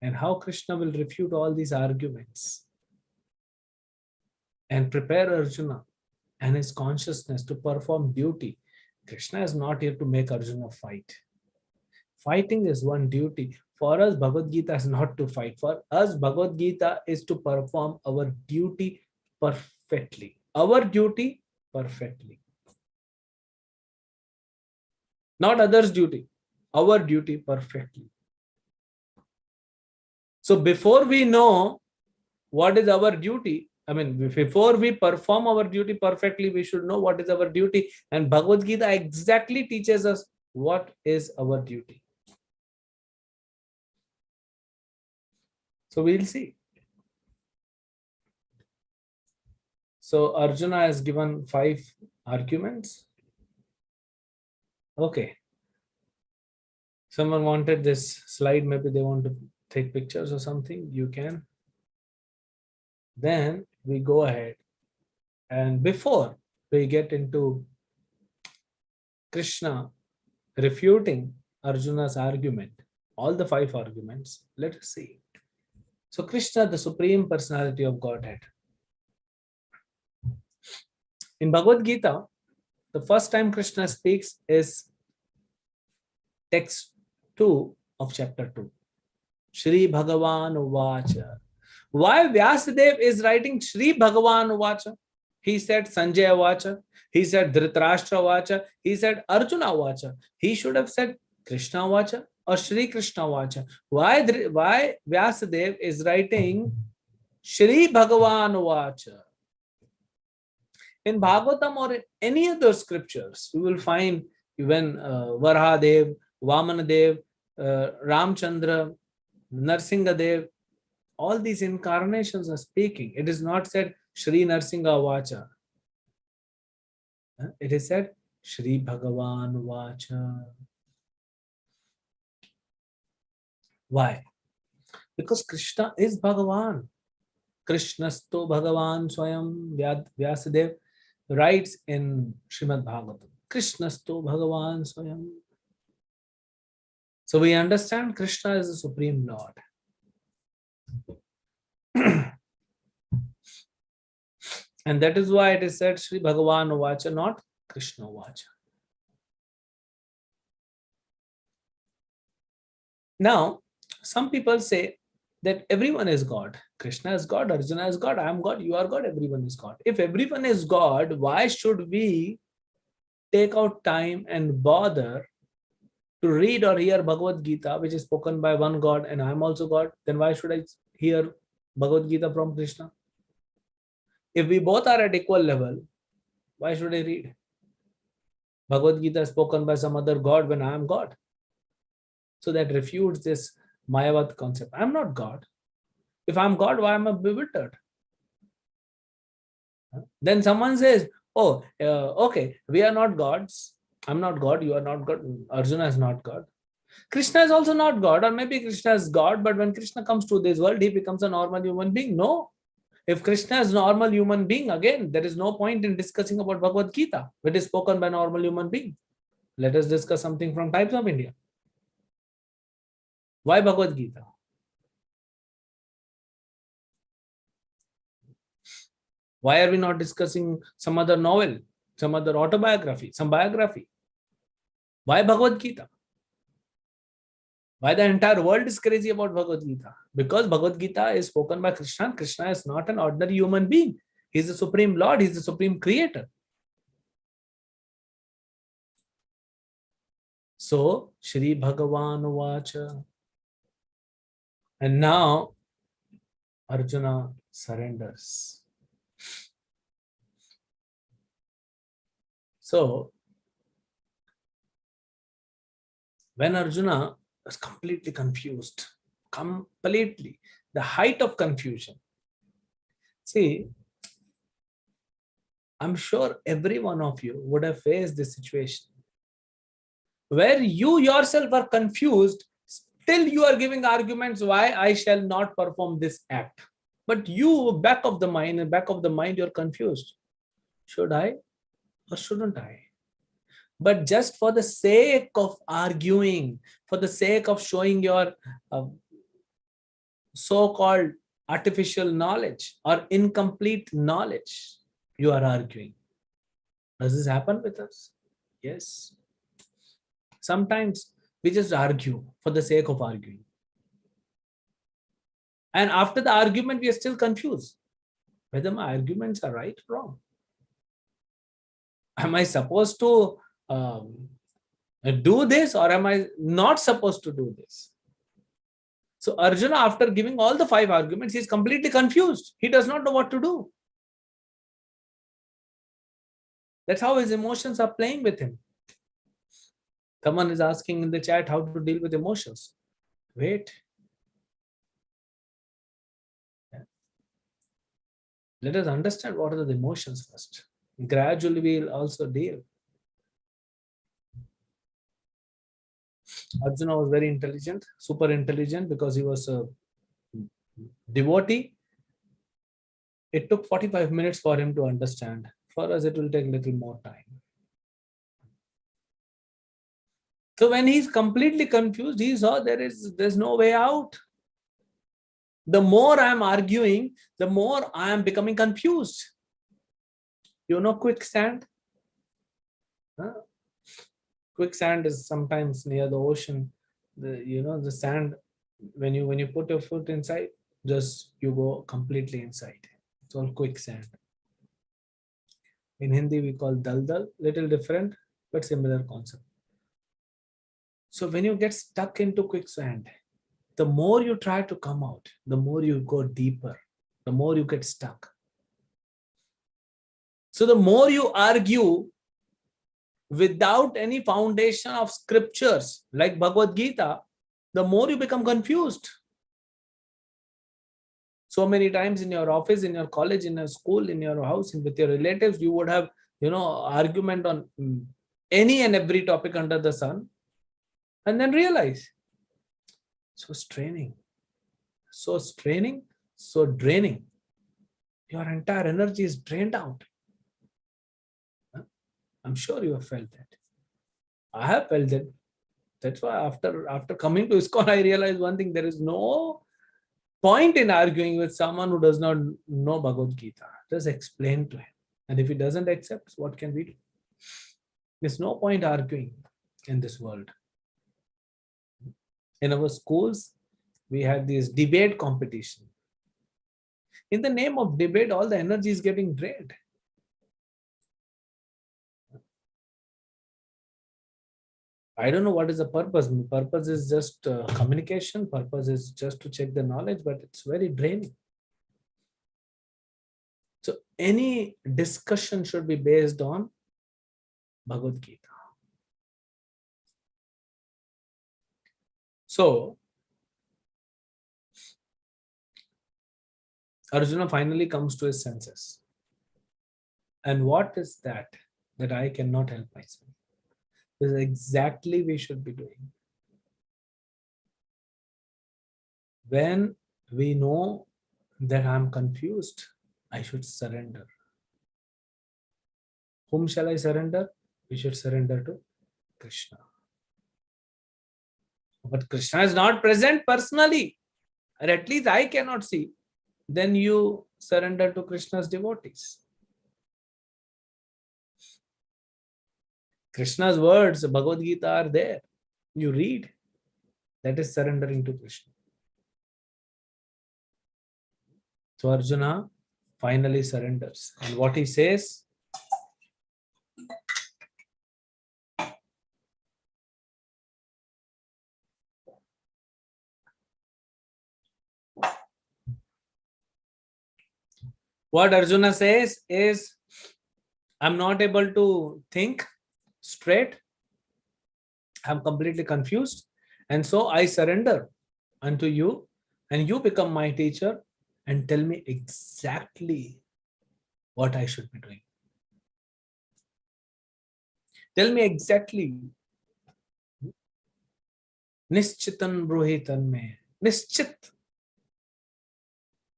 And how Krishna will refute all these arguments and prepare Arjuna and his consciousness to perform duty. Krishna is not here to make Arjuna fight. Fighting is one duty. For us, Bhagavad Gita is not to fight. For us, Bhagavad Gita is to perform our duty perfectly. Our duty perfectly. Not others' duty. Our duty perfectly. So before we know what is our duty, before we perform our duty perfectly, we should know what is our duty. And Bhagavad Gita exactly teaches us what is our duty. So we'll see. So Arjuna has given 5 arguments. Okay. Someone wanted this slide. Maybe they want to take pictures or something. You can. Then we go ahead. And before we get into Krishna refuting Arjuna's argument, all the 5 arguments, let us see. So Krishna, the Supreme Personality of Godhead. In Bhagavad Gita, the first time Krishna speaks is text 2 of chapter 2. Shri Bhagavan Uvacha. Why Vyasadev is writing Shri Bhagavan Uvacha? He said Sanjay Uvacha. He said Dhritarashtra Uvacha. He said Arjuna Uvacha. He should have said Krishna Uvacha or Shri Krishna Uvacha. Why Vyasadev is writing Shri Bhagavan Uvacha? In Bhagavatam or in any other scriptures, you will find even Varahadev, Vamanadev, Ramchandra, Narsingadev, all these incarnations are speaking. It is not said Shri Narsinga Vacha. It is said Shri Bhagavan Vacha. Why? Because Krishna is Bhagavan. Krishnasto Bhagavan Swayam. Vyasadev writes in Srimad Bhagavatam. Krishnasto Bhagavan Swayam. So we understand Krishna is the Supreme Lord. And that is why it is said Shri Bhagavan Uvacha, not Krishna Uvacha. Now, some people say that everyone is God. Krishna is God, Arjuna is God, I am God, you are God, everyone is God. If everyone is God, why should we take out time and bother to read or hear Bhagavad Gita, which is spoken by one God and I am also God? Then why should I hear Bhagavad Gita from Krishna? If we both are at equal level, why should I read? Bhagavad Gita is spoken by some other God when I am God. So that refutes this Mayavad concept. I am not God. If I am God, why am I bewildered? Then someone says, oh, okay, we are not gods. I'm not God, you are not God, Arjuna is not God. Krishna is also not God, or maybe Krishna is God, but when Krishna comes to this world, he becomes a normal human being. No. If Krishna is normal human being, again, there is no point in discussing about Bhagavad Gita, which is spoken by normal human being. Let us discuss something from Times of India. Why Bhagavad Gita? Why are we not discussing some other novel, some other autobiography, some biography. Why Bhagavad-Gita? Why the entire world is crazy about Bhagavad-Gita? Because Bhagavad-Gita is spoken by Krishna. Krishna is not an ordinary human being. He is the Supreme Lord. He is the Supreme Creator. So, Shri Bhagavan Vacha. And now, Arjuna surrenders. So, when Arjuna was completely confused, the height of confusion. See, I'm sure every one of you would have faced this situation where you yourself are confused, still you are giving arguments why I shall not perform this act. But you, back of the mind, you're confused. Should I or shouldn't I? But just for the sake of arguing, for the sake of showing your so-called artificial knowledge or incomplete knowledge, you are arguing. Does this happen with us? Yes. Sometimes we just argue for the sake of arguing. And after the argument, we are still confused whether my arguments are right or wrong. Am I supposed to do this or am I not supposed to do this? So Arjuna, after giving all the 5 arguments, he is completely confused. He does not know what to do. That's how his emotions are playing with him. Someone is asking in the chat how to deal with emotions. Wait. Let us understand what are the emotions first. Gradually we'll also deal. Arjuna was very intelligent, super intelligent, because he was a devotee. It took 45 minutes for him to understand. For us, it will take a little more time. So when he's completely confused, he saw there's no way out. The more I'm arguing, the more I am becoming confused. You know quicksand? Huh? Quicksand is sometimes near the ocean. The sand, when you put your foot inside, just you go completely inside. It's all quicksand. In Hindi, we call dal, little different, but similar concept. So when you get stuck into quicksand, the more you try to come out, the more you go deeper, the more you get stuck. So the more you argue without any foundation of scriptures like Bhagavad-Gita, the more you become confused. So many times in your office, in your college, in your school, in your house, with your relatives, you would have, argument on any and every topic under the sun, and then realize, so straining, so draining. Your entire energy is drained out. I'm sure you have felt that. I have felt that. That's why after coming to iskcon, I realized one thing: there is no point in arguing with someone who does not know Bhagavad-Gita. Just explain to him. And if he doesn't accept, what can we do? There's no point arguing in this world. In our schools, we had this debate competition. In the name of debate, all the energy is getting drained. I don't know what is the purpose. The purpose is just communication. Purpose is just to check the knowledge, but it's very draining. So any discussion should be based on Bhagavad-Gita. So Arjuna finally comes to his senses. And what is that I cannot help myself? This is exactly we should be doing. When we know that I'm confused, I should surrender. Whom shall I surrender? We should surrender to Krishna. But Krishna is not present personally, or at least I cannot see. Then you surrender to Krishna's devotees. Krishna's words, Bhagavad Gita are there. You read. That is surrendering to Krishna. So Arjuna finally surrenders. And what he says, what Arjuna says is, I'm not able to think straight. I'm completely confused. And so I surrender unto you, and you become my teacher and tell me exactly what I should be doing. Tell me exactly. Nishchitan bruhitan me. Nishchit.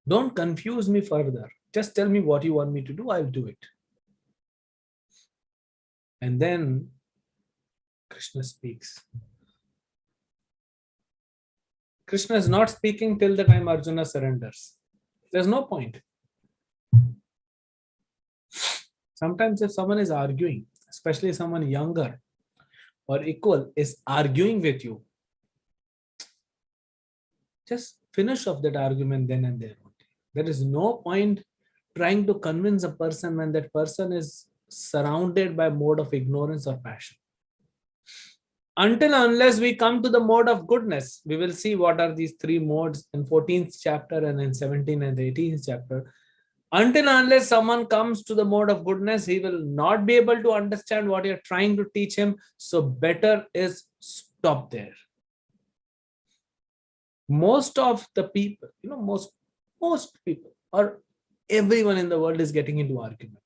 Don't confuse me further. Just tell me what you want me to do. I'll do it. And then Krishna speaks. Krishna is not speaking till the time Arjuna surrenders. There's no point. Sometimes if someone is arguing, especially someone younger or equal is arguing with you, just finish off that argument then and there. There is no point trying to convince a person when that person is surrounded by mode of ignorance or passion. Until unless we come to the mode of goodness, we will see what are these three modes in 14th chapter and in 17th and 18th chapter. Until unless someone comes to the mode of goodness, he will not be able to understand what you're trying to teach him. So better is stop there. Most of the people, most people or everyone in the world is getting into argument.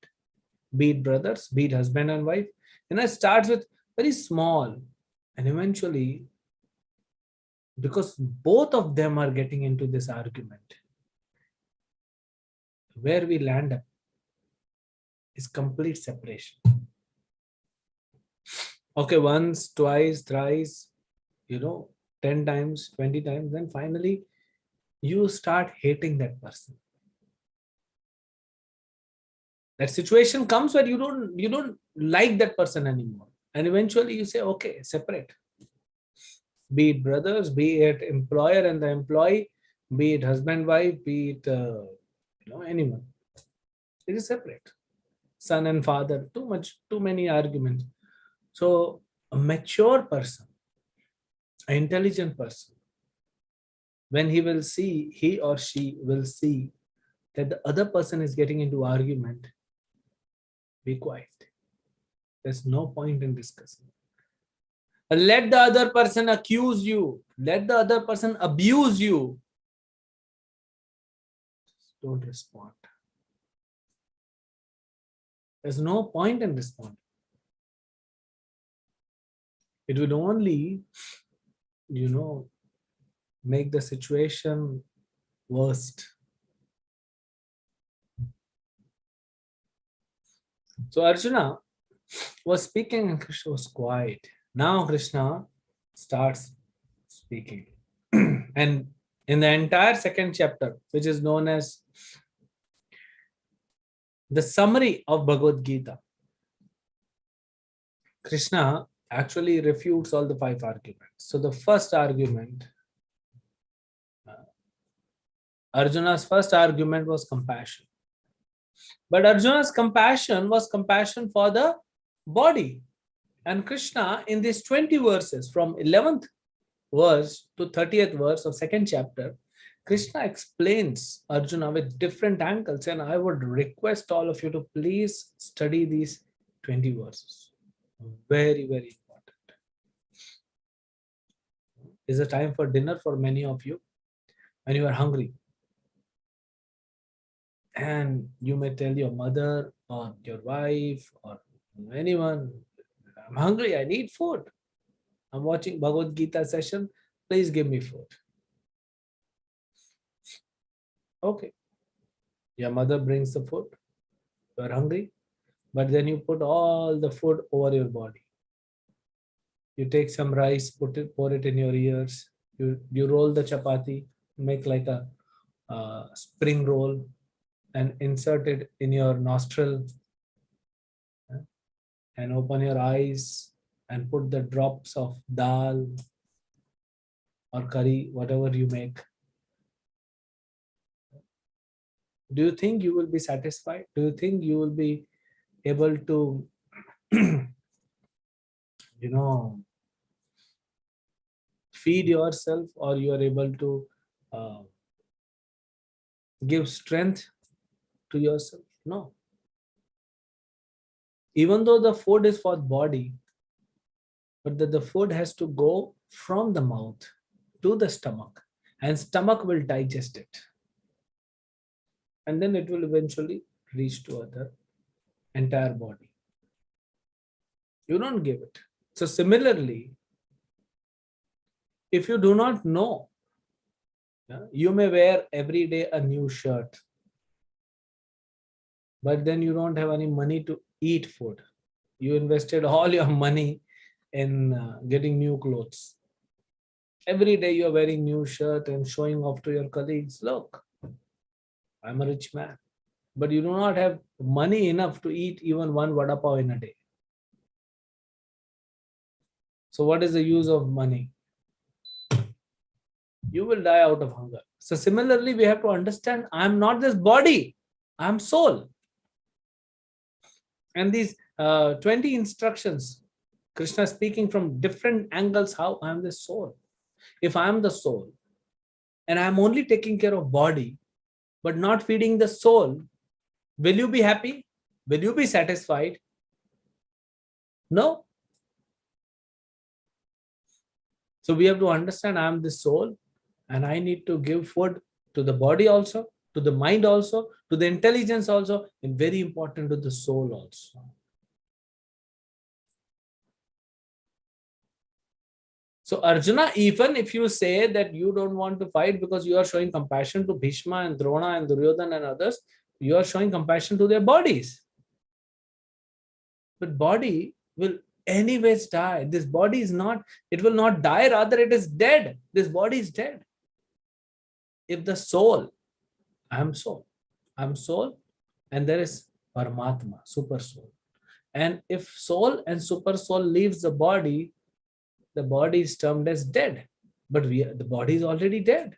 Be it brothers, be it husband and wife. It starts with very small, and eventually, because both of them are getting into this argument, where we land up is complete separation. Okay, once, twice, thrice, 10 times, 20 times, then finally you start hating that person. That situation comes where you don't like that person anymore. And eventually you say, okay, separate. Be it brothers, be it employer and the employee, be it husband, wife, be it anyone. It is separate. Son and father, too many arguments. So a mature person, an intelligent person, when he or she will see that the other person is getting into argument, be quiet. There's no point in discussing. Let the other person accuse you. Let the other person abuse you. Don't respond. There's no point in responding. It would only, make the situation worst. So Arjuna was speaking and Krishna was quiet. Now Krishna starts speaking. And in the entire second chapter, which is known as the Summary of Bhagavad-Gita, Krishna actually refutes all the 5 arguments. So the first argument, Arjuna's first argument was compassion. But Arjuna's compassion was compassion for the body. And Krishna, in these 20 verses, from 11th verse to 30th verse of second chapter, Krishna explains Arjuna with different angles. And I would request all of you to please study these 20 verses. Very, very important. It's a time for dinner for many of you, and you are hungry. And you may tell your mother or your wife or anyone, I'm hungry, I need food. I'm watching Bhagavad Gita session, please give me food. Okay. Your mother brings the food, you are hungry, but then you put all the food over your body. You take some rice, pour it in your ears, you roll the chapati, make like a spring roll and insert it in your nostril. and open your eyes and put the drops of dal or curry, whatever you make, do you think you will be satisfied? Do you think you will be able to, you know, feed yourself, or you are able to uh, give strength to yourself? No. Even though the food is for the body, but the food has to go from the mouth to the stomach, and stomach will digest it, and then it will eventually reach to other entire body. You don't give it. So similarly, if you do not know, you may wear every day a new shirt, but then you don't have any money to eat food. You invested all your money in getting new clothes. Every day you are wearing new shirt and showing off to your colleagues, look, I'm a rich man. But you do not have money enough to eat even one vada pav in a day. So what is the use of money? You will die out of hunger. So similarly, we have to understand, I'm not this body, I'm soul. And these 20 instructions, Krishna speaking from different angles, how I am the soul. If I am the soul and I'm only taking care of body, but not feeding the soul, will you be happy? Will you be satisfied? No. So we have to understand, I am the soul and I need to give food to the body also, to the mind also, to the intelligence also, and very important, to the soul also. So Arjuna, even if you say that you don't want to fight because you are showing compassion to Bhishma and Drona and Duryodhana and others, you are showing compassion to their bodies. But body will anyways die. This body is not, it will not die, rather it is dead. This body is dead. If the soul, I am soul, and there is Paramatma, super soul. And if soul and super soul leaves the body is termed as dead. But the body is already dead.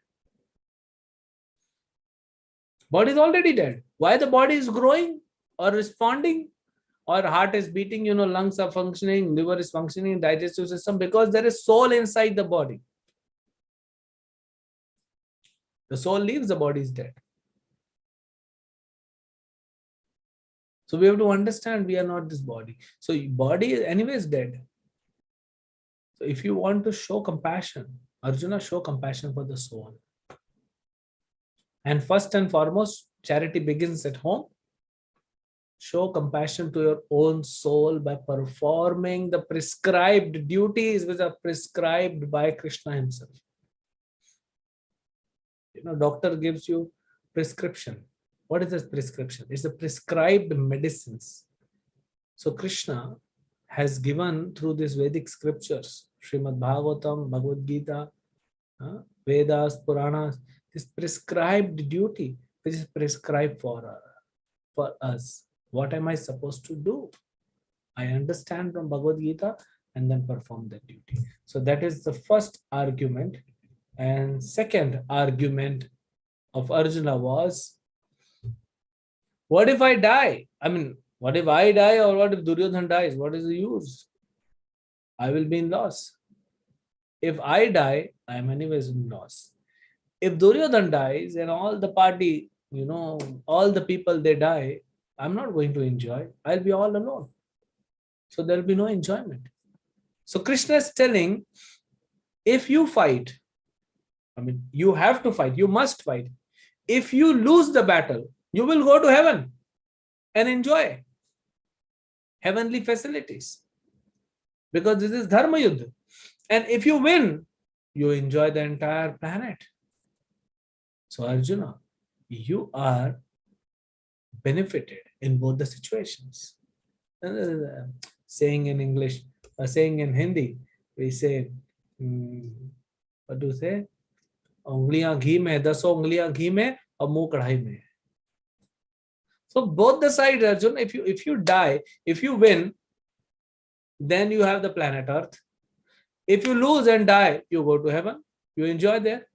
Body is already dead. Why the body is growing or responding, or heart is beating, lungs are functioning, liver is functioning, digestive system? Because there is soul inside the body. The soul leaves, the body is dead. So we have to understand, we are not this body. So body is anyways dead. So if you want to show compassion, Arjuna, show compassion for the soul. And first and foremost, charity begins at home. Show compassion to your own soul by performing the prescribed duties which are prescribed by Krishna himself. Doctor gives you prescription. What is this prescription? It's the prescribed medicines. So Krishna has given through these Vedic scriptures, Srimad Bhagavatam, Bhagavad-Gita, Vedas, Puranas, this prescribed duty which is prescribed for us. What am I supposed to do? I understand from Bhagavad-Gita and then perform that duty. So that is the first argument. And second argument of Arjuna was, what if I die? What if I die, or what if Duryodhana dies? What is the use? I will be in loss. If I die, I am anyways in loss. If Duryodhana dies and all the party, all the people, they die, I'm not going to enjoy. I'll be all alone. So there'll be no enjoyment. So Krishna is telling, if you fight, you have to fight, you must fight. If you lose the battle, you will go to heaven and enjoy heavenly facilities. Because this is Dharma Yuddha. And if you win, you enjoy the entire planet. So Arjuna, you are benefited in both the situations. Saying in English, saying in Hindi, we say, what do you say? उंगलियां घी में, 10 उंगलियां घी में और मुंह कढ़ाई में. So both the sides, Arjun, if you die, if you win, then you have the planet Earth. If you lose and die, you go to heaven. You enjoy there.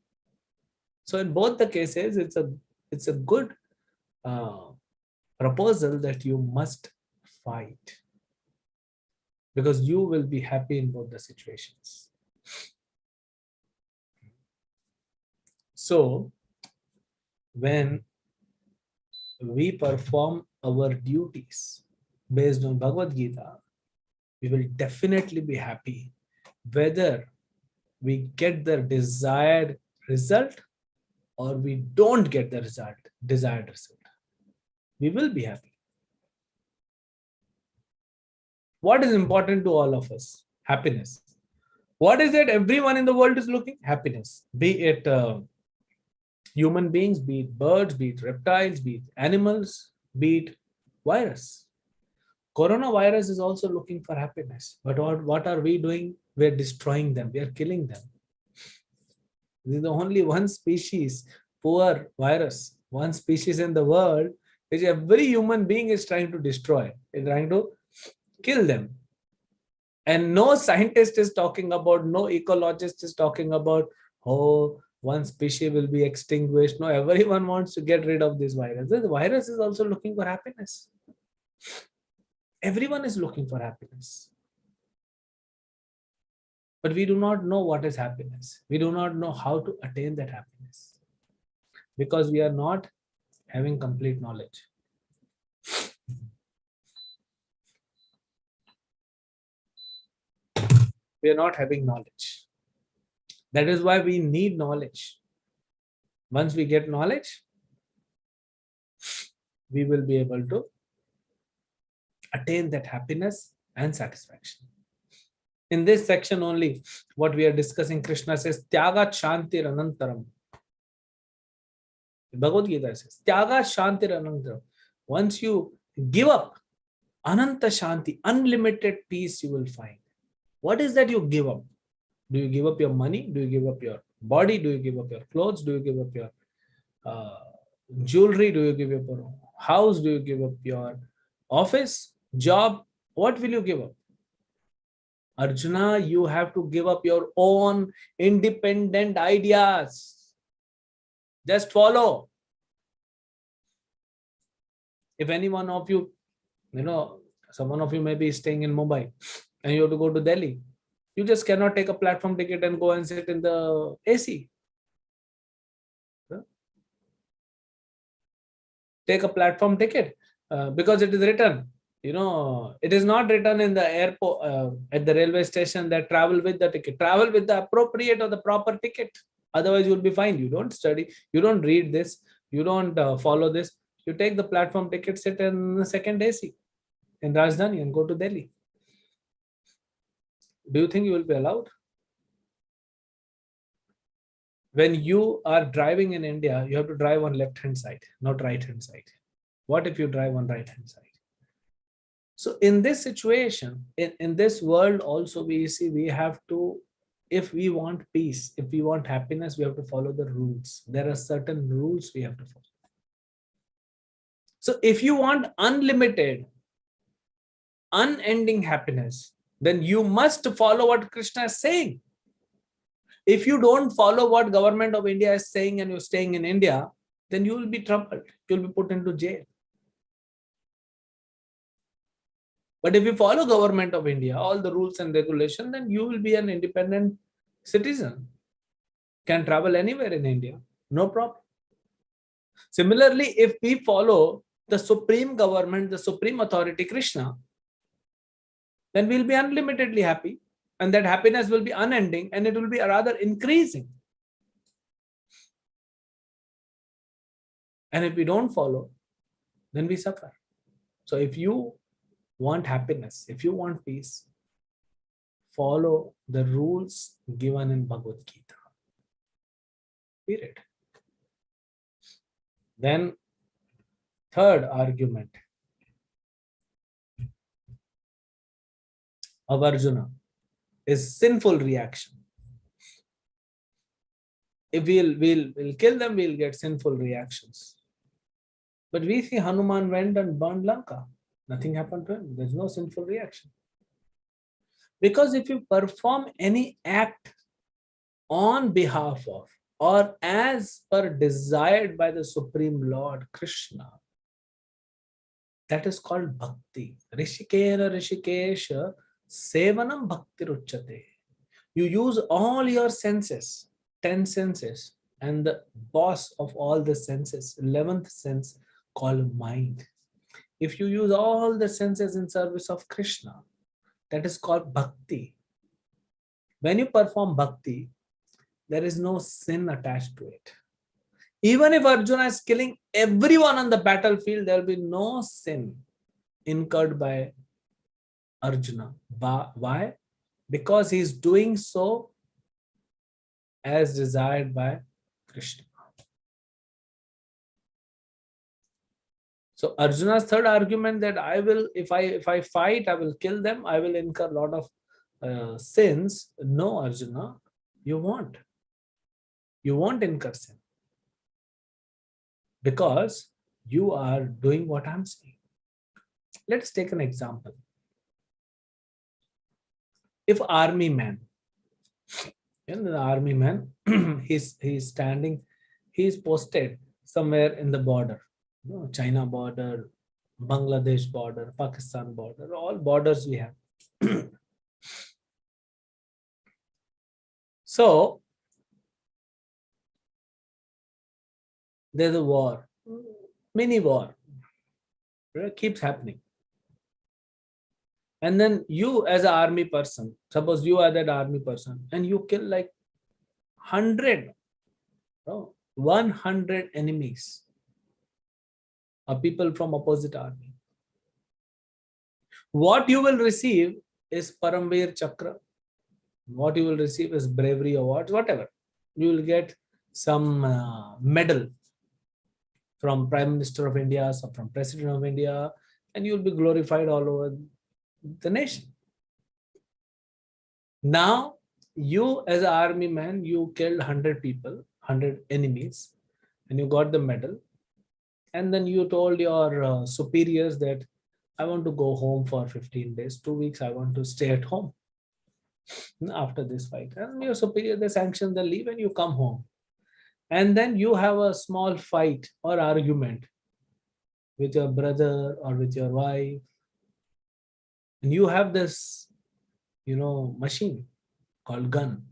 So in both the cases, it's a good proposal that you must fight, because you will be happy in both the situations. So when we perform our duties based on Bhagavad-Gita, we will definitely be happy whether we get the desired result or we don't get the desired result. We will be happy. What is important to all of us? Happiness. What is it everyone in the world is looking? Happiness. Be it human beings, be it birds, be it reptiles, be it animals, be it virus. Coronavirus is also looking for happiness. But what are we doing? We're destroying them. We are killing them. This is the only one species, poor virus, one species in the world which every human being is trying to destroy, is trying to kill them. And no scientist is talking about, no ecologist is talking about, oh, one species will be extinguished. No, everyone wants to get rid of this virus. This virus is also looking for happiness. Everyone is looking for happiness. But we do not know what is happiness. We do not know how to attain that happiness, because we are not having complete knowledge. We are not having knowledge. That is why we need knowledge. Once we get knowledge, we will be able to attain that happiness and satisfaction. In this section only, what we are discussing, Krishna says, Tyaga Shantir Anantaram. Bhagavad Gita says, Tyaga Shantir Anantaram. Once you give up, Ananta Shanti, unlimited peace you will find. What is that you give up? Do you give up your money? Do you give up your body? Do you give up your clothes? Do you give up your jewelry? Do you give up your house? Do you give up your office, job? What will you give up? Arjuna, you have to give up your own independent ideas. Just follow. If any one of you, someone of you may be staying in Mumbai and you have to go to Delhi, you just cannot take a platform ticket and go and sit in the AC. Take a platform ticket because it is written. It is not written in the airport, at the railway station, that travel with the ticket. Travel with the appropriate or the proper ticket. Otherwise, you will be fined. You don't study. You don't read this. You don't follow this. You take the platform ticket, sit in the second AC in Rajdhani and go to Delhi. Do you think you will be allowed? When you are driving in India, you have to drive on left-hand side, not right-hand side. What if you drive on right-hand side? So in this situation, in this world also, we see we have to, if we want peace, if we want happiness, we have to follow the rules. There are certain rules we have to follow. So if you want unlimited, unending happiness, then you must follow what Krishna is saying. If you don't follow what government of India is saying and you're staying in India, then you will be troubled. You'll be put into jail. But if you follow government of India, all the rules and regulations, then you will be an independent citizen. Can travel anywhere in India, no problem. Similarly, if we follow the supreme government, the supreme authority, Krishna, then we'll be unlimitedly happy. And that happiness will be unending and it will be rather increasing. And if we don't follow, then we suffer. So if you want happiness, if you want peace, follow the rules given in Bhagavad Gita. Period. Then, third argument of Arjuna is sinful reaction. If we'll kill them, we'll get sinful reactions. But we see Hanuman went and burned Lanka. Nothing happened to him. There's no sinful reaction. Because if you perform any act on behalf of or as per desired by the Supreme Lord Krishna, that is called bhakti. Rishikena Rishikesha Sevanam Bhakti Ruchate. You use all your senses, 10 senses, and the boss of all the senses, 11th sense called mind. If you use all the senses in service of Krishna, that is called bhakti. When you perform bhakti, there is no sin attached to it. Even if Arjuna is killing everyone on the battlefield, there will be no sin incurred by Arjuna. Why? Because he is doing so as desired by Krishna. So Arjuna's third argument that I will, if I fight, I will kill them, I will incur a lot of sins. No, Arjuna, you won't. You won't incur sin because you are doing what I'm saying. Let's take an example. If army man, and the army man, he's standing, he's posted somewhere in the border, China border, Bangladesh border, Pakistan border, all borders we have. So there's a war, mini war, it keeps happening. And then you as an army person, suppose you are that army person and you kill like 100, 100 enemies or people from opposite army. What you will receive is Paramveer Chakra. What you will receive is bravery awards, whatever. You will get some medal from Prime Minister of India, or from President of India, and you will be glorified all over the nation. Now, you as an army man, you killed 100 people, 100 enemies, and you got the medal. And then you told your superiors that I want to go home for 15 days, 2 weeks, I want to stay at home after this fight. And your superior, they sanction the leave and you come home. And then you have a small fight or argument with your brother or with your wife. And you have this, machine called gun.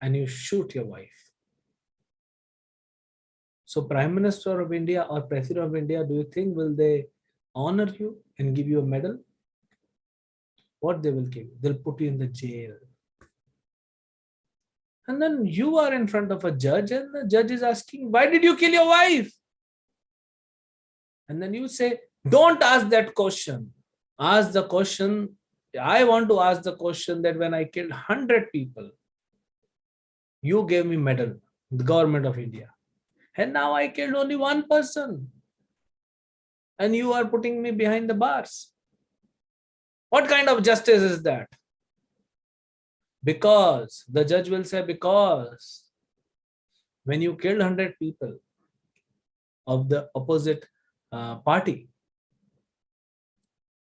And you shoot your wife. So Prime Minister of India or President of India, do you think will they honor you and give you a medal? What they will give? They'll put you in the jail. And then you are in front of a judge and the judge is asking, why did you kill your wife? And then you say, don't ask that question. Ask the question. I want to ask the question that when I killed 100 people, you gave me medal, the government of India. And now I killed only one person. And you are putting me behind the bars. What kind of justice is that? Because the judge will say, because when you killed 100 people of the opposite party,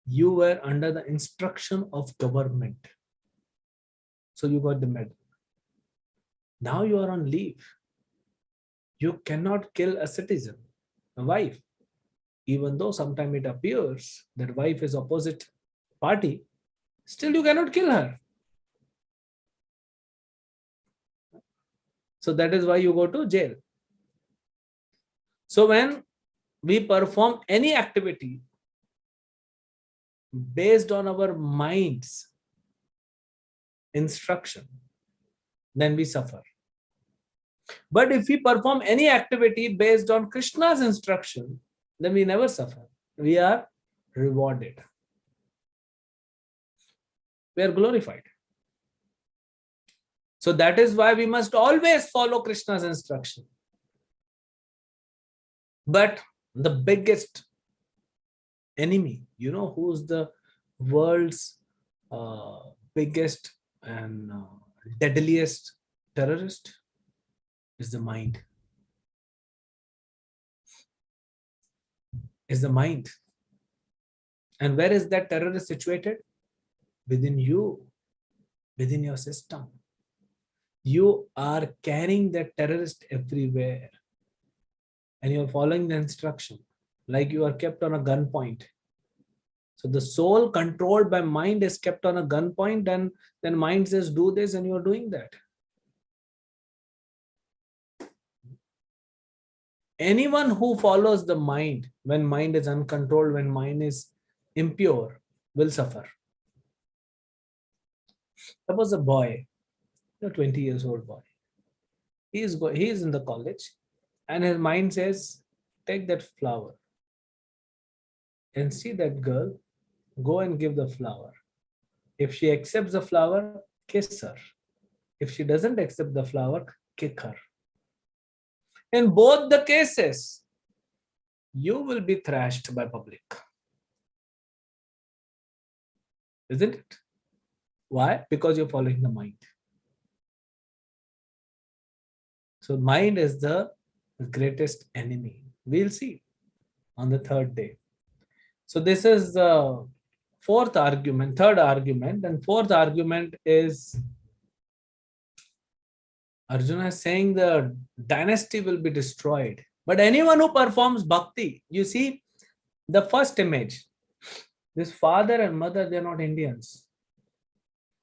you were under the instruction of government. So you got the medal. Now you are on leave. You cannot kill a citizen, a wife. Even though sometimes it appears that wife is opposite party, still you cannot kill her. So that is why you go to jail. So when we perform any activity based on our mind's instruction, then we suffer. But if we perform any activity based on Krishna's instruction, then we never suffer. We are rewarded. We are glorified. So that is why we must always follow Krishna's instruction. But the biggest enemy, who's the world's biggest and deadliest terrorist? Is the mind. Is the mind. And where is that terrorist situated? within you, within your system. You are carrying that terrorist everywhere, and you're following the instruction like you are kept on a gunpoint. So the soul controlled by mind is kept on a gunpoint, and then mind says do this and you're doing that. Anyone who follows the mind, when mind is uncontrolled, when mind is impure, will suffer. Suppose a boy, a 20 years old boy, he is in the college, and his mind says, take that flower and see that girl, go and give the flower. If she accepts the flower, kiss her. If she doesn't accept the flower, kick her. In both the cases, you will be thrashed by public. Isn't it? Why? Because you're following the mind. So mind is the greatest enemy. We'll see on the third day. So this is the third argument, and fourth argument is Arjuna is saying the dynasty will be destroyed. But anyone who performs bhakti, you see, the first image, this father and mother, they're not Indians.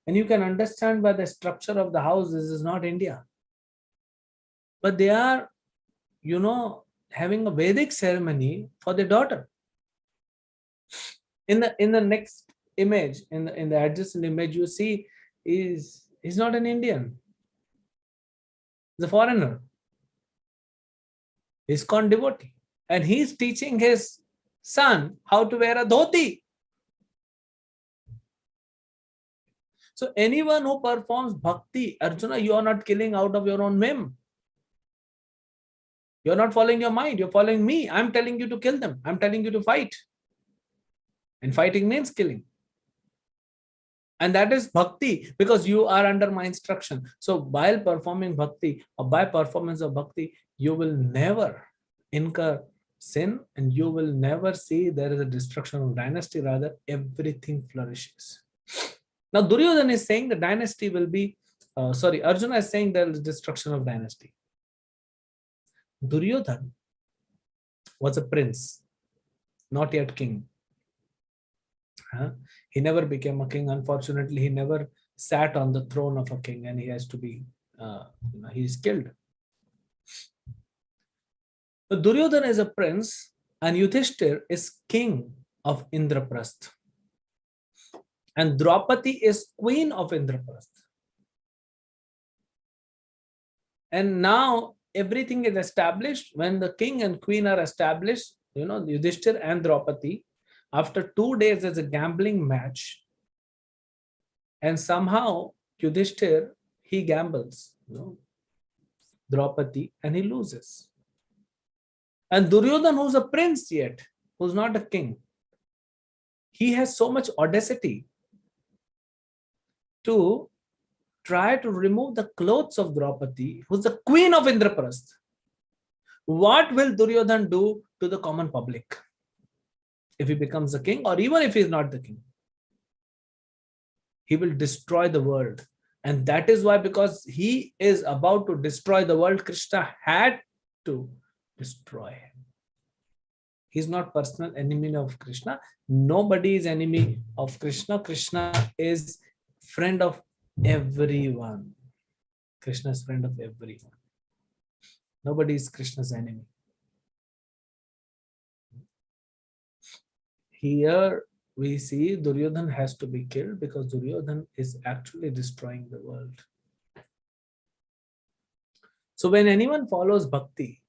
And you can understand by the structure of the house, this is not India. But they are, having a Vedic ceremony for their daughter. In the next image, in the adjacent image, you see he's not an Indian. He's a foreigner. Iskcon devotee. And he's teaching his son how to wear a dhoti. So anyone who performs bhakti, Arjuna, you are not killing out of your own whim. You're not following your mind. You're following me. I'm telling you to kill them. I'm telling you to fight. And fighting means killing. And that is bhakti, because you are under my instruction. So while performing bhakti, or by performance of bhakti, you will never incur sin, and you will never see there is a destruction of dynasty. Rather, everything flourishes. Now Duryodhana is saying the dynasty will be, Arjuna is saying there is destruction of dynasty. Duryodhana was a prince, not yet king. He never became a king. Unfortunately, he never sat on the throne of a king, and he has to be, he is killed. So Duryodhana is a prince, and Yudhishthir is king of Indraprasth. And Draupadi is queen of Indraprasth. And now everything is established. When the king and queen are established, Yudhishthir and Draupadi, after 2 days there's a gambling match. And somehow Yudhishthir, he gambles, Draupadi, and he loses. And Duryodhana, who's a prince yet, who's not a king, he has so much audacity to try to remove the clothes of Draupadi, who's the queen of Indraprasth. What will Duryodhana do to the common public if he becomes the king, or even if he is not the king? He will destroy the world. And that is why, because he is about to destroy the world, Krishna had to destroy him. He's not personal enemy of Krishna. Nobody is enemy of Krishna. Krishna is friend of everyone. Krishna is friend of everyone. Nobody is Krishna's enemy. Here we see Duryodhana has to be killed, because Duryodhana is actually destroying the world. So when anyone follows bhakti,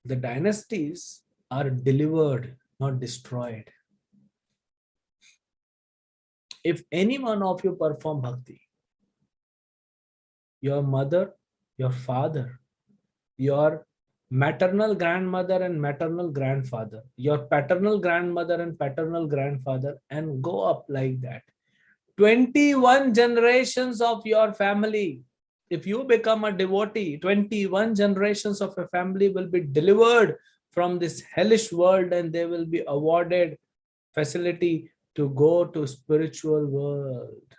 the dynasties are delivered, not destroyed. If any one of you perform bhakti, your mother, your father, your maternal grandmother and maternal grandfather, your paternal grandmother and paternal grandfather, and go up like that. 21 generations of your family, if you become a devotee, 21 generations of a family will be delivered from this hellish world, and they will be awarded facility to go to spiritual world.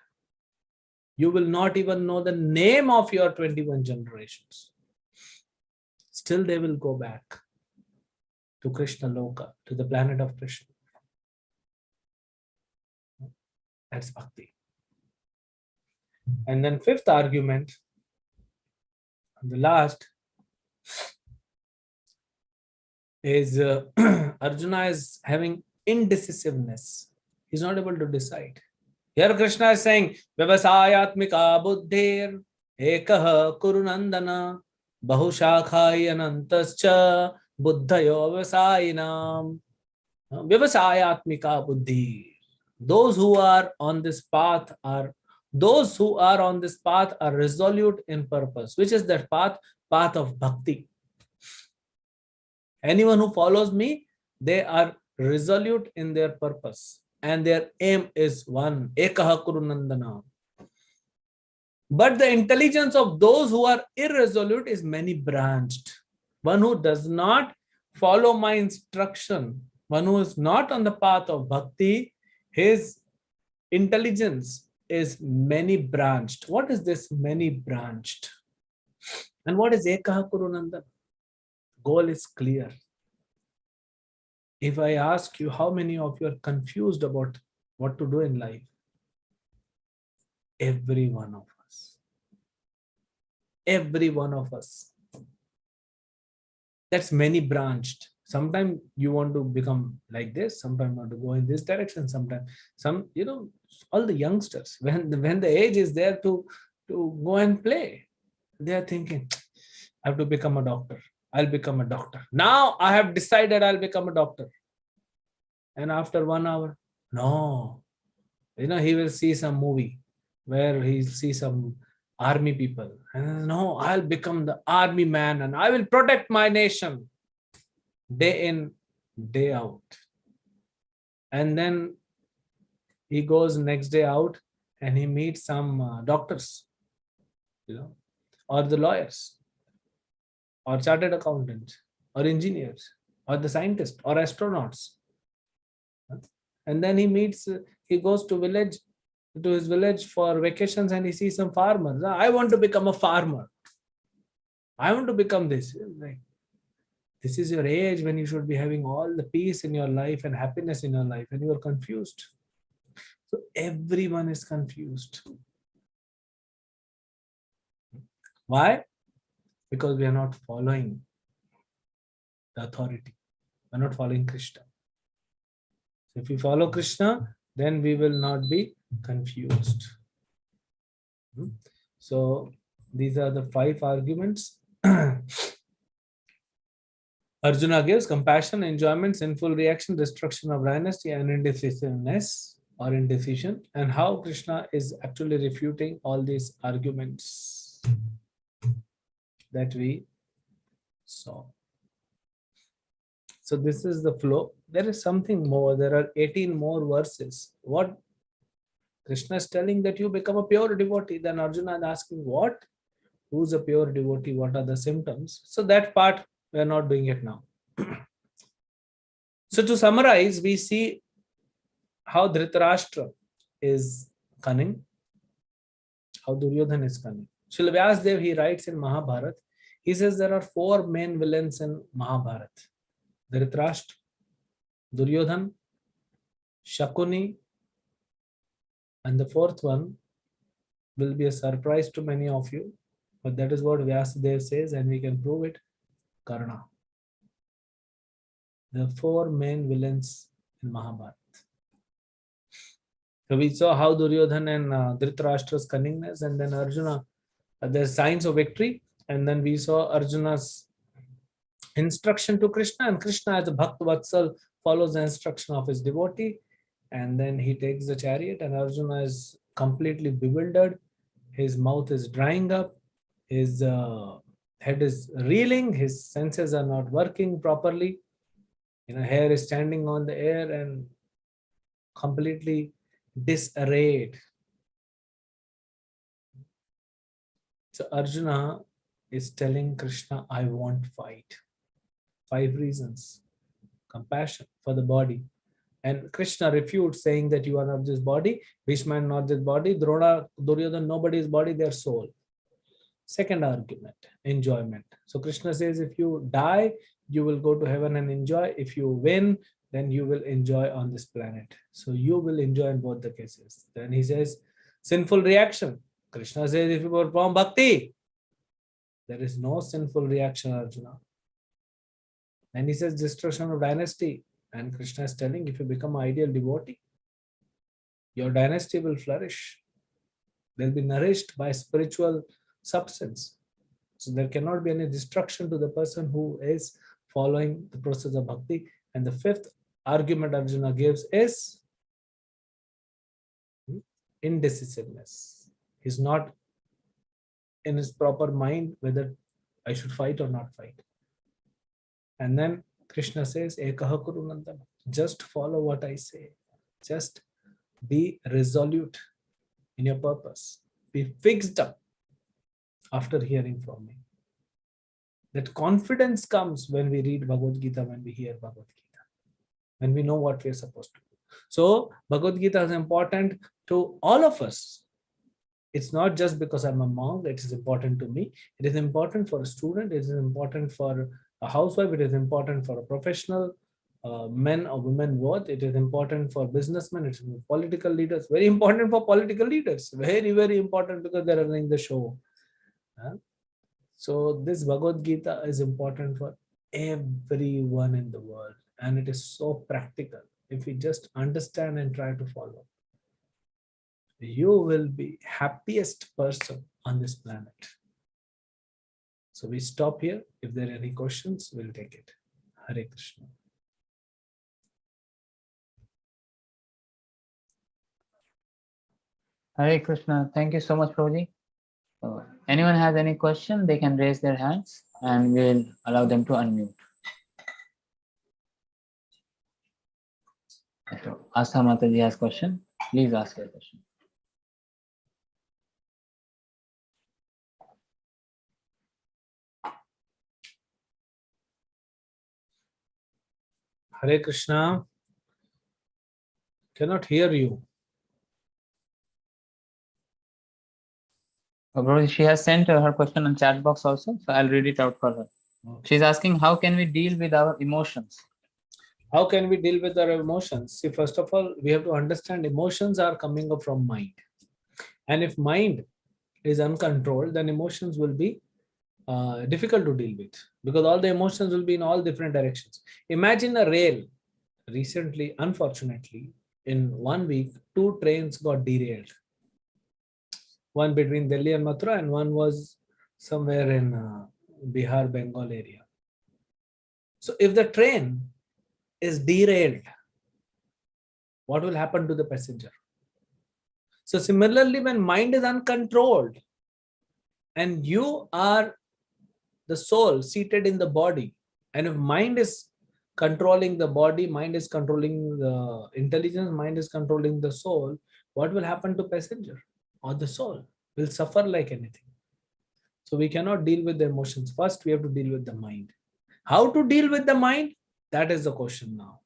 You will not even know the name of your 21 generations. Still they will go back to Krishna Loka, to the planet of Krishna. That's bhakti. And then fifth argument, the last, is Arjuna is having indecisiveness. He's not able to decide. Here Krishna is saying, Vyavasayatmika buddhir ekah kurunandana bahushakhayanantascha buddhayo vyavasayinam. Vyavasayatmika buddhi. Those who are on this path are resolute in purpose. Which is that path? Path of bhakti. Anyone who follows me, they are resolute in their purpose. And their aim is one. Ekaha kurunandana. But the intelligence of those who are irresolute is many branched. One who does not follow my instruction, one who is not on the path of bhakti, his intelligence is many branched. What is this many branched? And what is Ekaha Kurunandana? Goal is clear. If I ask you how many of you are confused about what to do in life, every one of us. Every one of us. That's many branched. Sometimes you want to become like this, sometimes you want to go in this direction, sometimes all the youngsters, when the age is there to go and play, they are thinking, I have to become a doctor. I'll become a doctor. Now I have decided I'll become a doctor. And after 1 hour, no. He will see some movie where he see some army people. And no, I'll become the army man and I will protect my nation. Day in, day out. And then he goes next day out and he meets some doctors, or the lawyers, or chartered accountants, or engineers, or the scientists, or astronauts. And then he goes to his village for vacations and he sees some farmers. I want to become a farmer. I want to become this. This is your age when you should be having all the peace in your life and happiness in your life, and you are confused. So everyone is confused. Why? Because we are not following the authority. We are not following Krishna. If we follow Krishna, then we will not be confused. So these are the 5 arguments. Arjuna gives compassion, enjoyment, sinful reaction, destruction of dynasty, and indecisiveness or indecision, and how Krishna is actually refuting all these arguments that we saw. So this is the flow. There is something more. There are 18 more verses. What Krishna is telling, that you become a pure devotee. Then Arjuna is asking, what? Who's a pure devotee? What are the symptoms? So that part we are not doing it now. So to summarize, we see how Dhritarashtra is cunning, how Duryodhana is cunning. Srila Vyasdev, he writes in Mahabharata, he says there are 4 main villains in Mahabharata. Dhritarashtra, Duryodhana, Shakuni, and the 4th one will be a surprise to many of you, but that is what Vyasadev says, and we can prove it. Karna. The 4 main villains in Mahabharata. So we saw how Duryodhana and Dhritarashtra's cunningness, and then Arjuna, there's signs of victory, and then we saw Arjuna's instruction to Krishna, and Krishna as a Bhakta Vatsal follows the instruction of his devotee, and then he takes the chariot, and Arjuna is completely bewildered. His mouth is drying up, his head is reeling, his senses are not working properly. Hair is standing on the air and completely disarrayed. So Arjuna is telling Krishna, I won't fight. 5 reasons. Compassion for the body. And Krishna refutes, saying that you are not this body, Bhishma not this body, Drona, Duryodhana, nobody's body, their soul. Second argument, enjoyment. So Krishna says, if you die, you will go to heaven and enjoy. If you win, then you will enjoy on this planet. So you will enjoy in both the cases. Then he says, sinful reaction. Krishna says, if you perform bhakti, there is no sinful reaction, Arjuna. Then he says, destruction of dynasty. And Krishna is telling, if you become an ideal devotee, your dynasty will flourish. They'll be nourished by spiritual substance. So there cannot be any destruction to the person who is following the process of bhakti. And the fifth argument Arjuna gives is indecisiveness. He's not in his proper mind whether I should fight or not fight. And then Krishna says, Ekaha Kuru Nandana, just follow what I say. Just be resolute in your purpose. Be fixed up after hearing from me. That confidence comes when we read Bhagavad-Gita, when we hear Bhagavad-Gita, when we know what we are supposed to do. So Bhagavad-Gita is important to all of us. It's not just because I'm a monk, it is important to me. It is important for a student, it is important for a housewife, it is important for a professional, men or women both. It is important for businessmen, it is political leaders, very important for political leaders, very, very important because they're running the show. So this Bhagavad Gita is important for everyone in the world, and it is so practical. If we just understand and try to follow, you will be happiest person on this planet. So we stop here. If there are any questions, we'll take it. Hare Krishna. Hare Krishna. Thank you so much, Prabhuji. Anyone has any question, they can raise their hands and we'll allow them to unmute. So, Asa Mataji has question. Please ask your question. Hare Krishna. Cannot hear you. Prabhuji, she has sent her question on chat box also, so I'll read it out for her. Okay. She's asking, how can we deal with our emotions? How can we deal with our emotions? See, first of all, we have to understand emotions are coming up from mind. And if mind is uncontrolled, then emotions will be difficult to deal with because all the emotions will be in all different directions. Imagine a rail. Recently, unfortunately, in 1 week, 2 trains got derailed. One between Delhi and Mathura, and one was somewhere in Bihar, Bengal area. So if the train is derailed, what will happen to the passenger? So similarly, when mind is uncontrolled and you are the soul seated in the body, and if mind is controlling the body, mind is controlling the intelligence, mind is controlling the soul, what will happen to passenger or the soul? Will suffer like anything. So we cannot deal with the emotions. First, we have to deal with the mind. How to deal with the mind? That is the question now.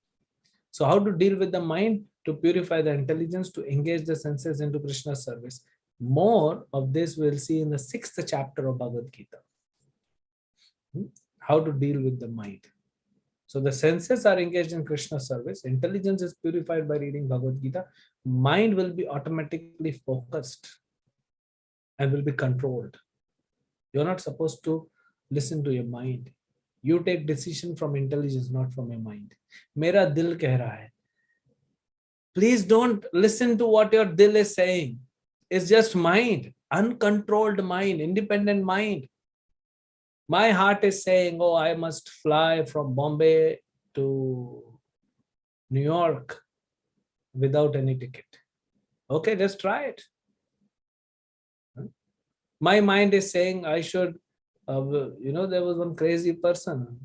So how to deal with the mind to purify the intelligence, to engage the senses into Krishna's service. More of this we'll see in the 6th chapter of Bhagavad-Gita. How to deal with the mind. So the senses are engaged in Krishna's service. Intelligence is purified by reading Bhagavad-Gita. Mind will be automatically focused and will be controlled. You're not supposed to listen to your mind. You take decision from intelligence, not from your mind. Mera dil keh raha hai. Please don't listen to what your dil is saying. It's just mind, uncontrolled mind, independent mind. My heart is saying, oh, I must fly from Bombay to New York without any ticket. Okay, just try it. My mind is saying I should, there was one crazy person.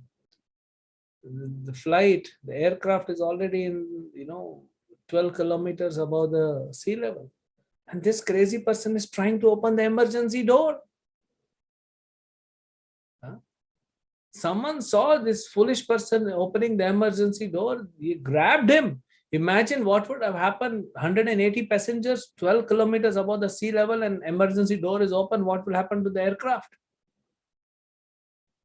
The flight, the aircraft is already in, 12 kilometers above the sea level. And this crazy person is trying to open the emergency door. Someone saw this foolish person opening the emergency door. He grabbed him. Imagine what would have happened. 180 passengers, 12 kilometers above the sea level, and emergency door is open. What will happen to the aircraft?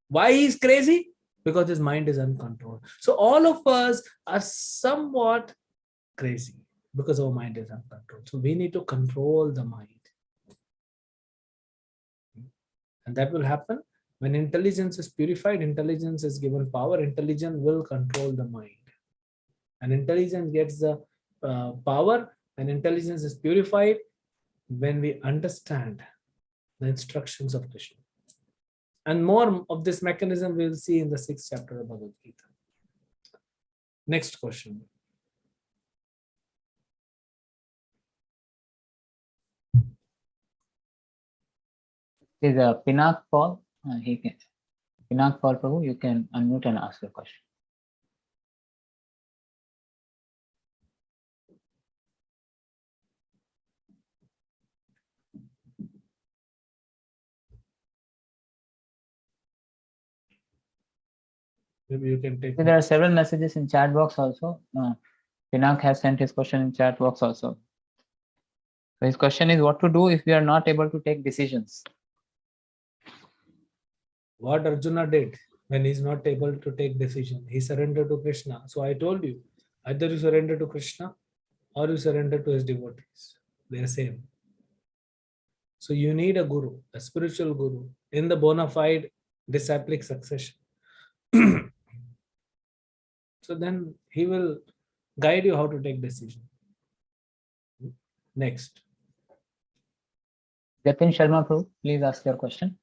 Why he's crazy? Because his mind is uncontrolled. So all of us are somewhat crazy because our mind is uncontrolled. So we need to control the mind. And that will happen when intelligence is purified, intelligence is given power, intelligence will control the mind. And intelligence gets the power, and intelligence is purified when we understand the instructions of Krishna. And more of this mechanism we'll see in the 6th chapter of Bhagavad-Gita. Next question. Is a Pinak Paul. He can. Pinak Paul Prabhu, you can unmute and ask your question. Maybe you can take. So there are several messages in chat box also. Pinak has sent his question in chat box also. So his question is what to do if we are not able to take decisions. What Arjuna did when he's not able to take decision, he surrendered to Krishna. So I told you, either you surrender to Krishna or you surrender to his devotees. They are same. So you need a guru, a spiritual guru in the bona fide disciplic succession. So then he will guide you how to take decision. Next. Jatin Sharma Prabhu, please ask your question.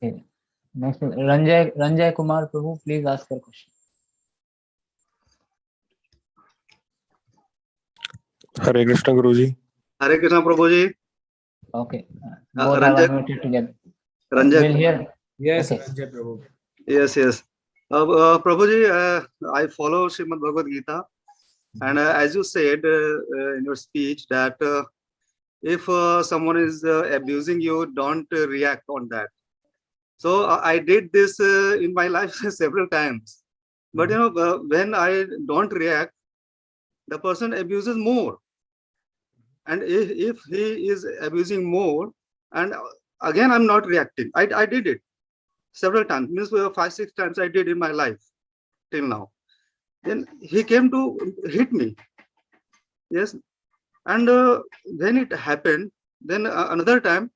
Okay. Next, Ranjay Kumar Prabhu, please ask your question. Hare Krishna Guruji. Hare Krishna Prabhuji. Okay. Both are Ranjay, unmuted together. Ranjay. We'll hear. Yes, Okay. Ranjay Prabhu. Yes. Prabhuji, I follow Srimad Bhagavad-Gita, and as you said in your speech that if someone is abusing you, don't react on that. So I did this in my life several times. But you know, when I don't react, the person abuses more. And if he is abusing more, and again I'm not reacting, I did it several times, means 5-6 times I did in my life till now. Then he came to hit me. Yes. And when it happened, then another time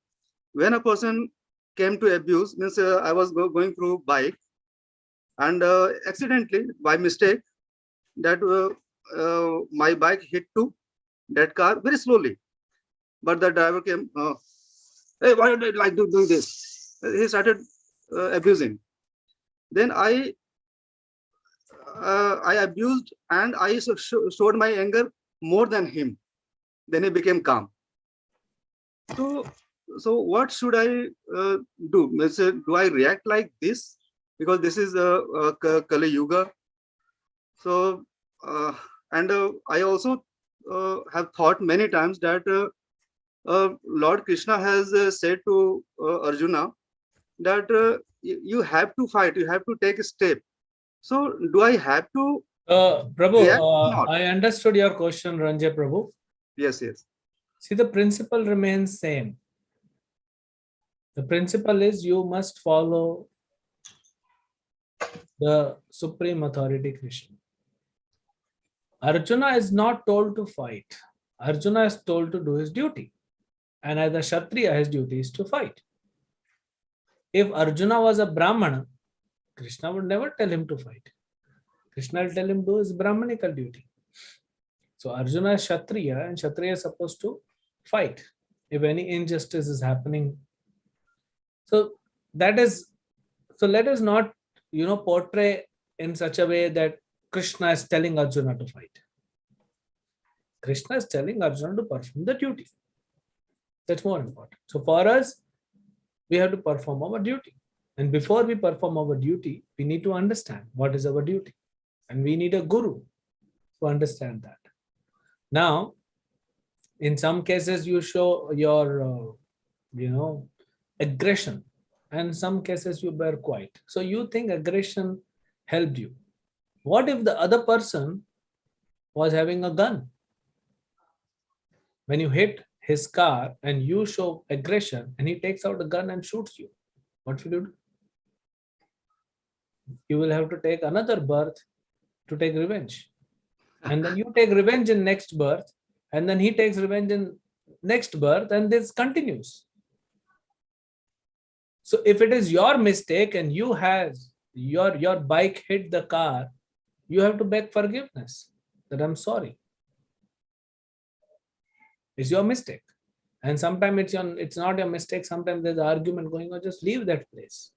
when a person came to abuse, means I was going through bike, and accidentally by mistake that my bike hit to that car very slowly, but the driver came, hey, why do you like doing this? He started abusing. Then I abused, and I showed my anger more than him. Then he became calm. So what should I do? Means, do I react like this? Because this is Kali Yuga. So and I also have thought many times that Lord Krishna has said to Arjuna that you have to fight, you have to take a step. So do I have to Prabhu, react or not? I understood your question, Ranjay Prabhu. Yes. See, the principle remains same. The principle is you must follow the supreme authority, Krishna. Arjuna is not told to fight. Arjuna is told to do his duty. And as a Kshatriya, his duty is to fight. If Arjuna was a Brahmana, Krishna would never tell him to fight. Krishna will tell him to do his Brahmanical duty. So Arjuna is Kshatriya, and Kshatriya is supposed to fight if any injustice is happening. So that is, so let us not, portray in such a way that Krishna is telling Arjuna to fight. Krishna is telling Arjuna to perform the duty. That's more important. So for us, we have to perform our duty. And before we perform our duty, we need to understand what is our duty. And we need a guru to understand that. Now, in some cases, you show your, aggression, and some cases you bear quiet. So you think aggression helped you. What if the other person was having a gun? When you hit his car and you show aggression and he takes out a gun and shoots you, what will you do? You will have to take another birth to take revenge. And then you take revenge in next birth, and then he takes revenge in next birth, and this continues. So if it is your mistake and you have your bike hit the car, you have to beg forgiveness that I'm sorry. It's your mistake. And sometimes it's not your mistake. Sometimes there's an argument going on. Just leave that place.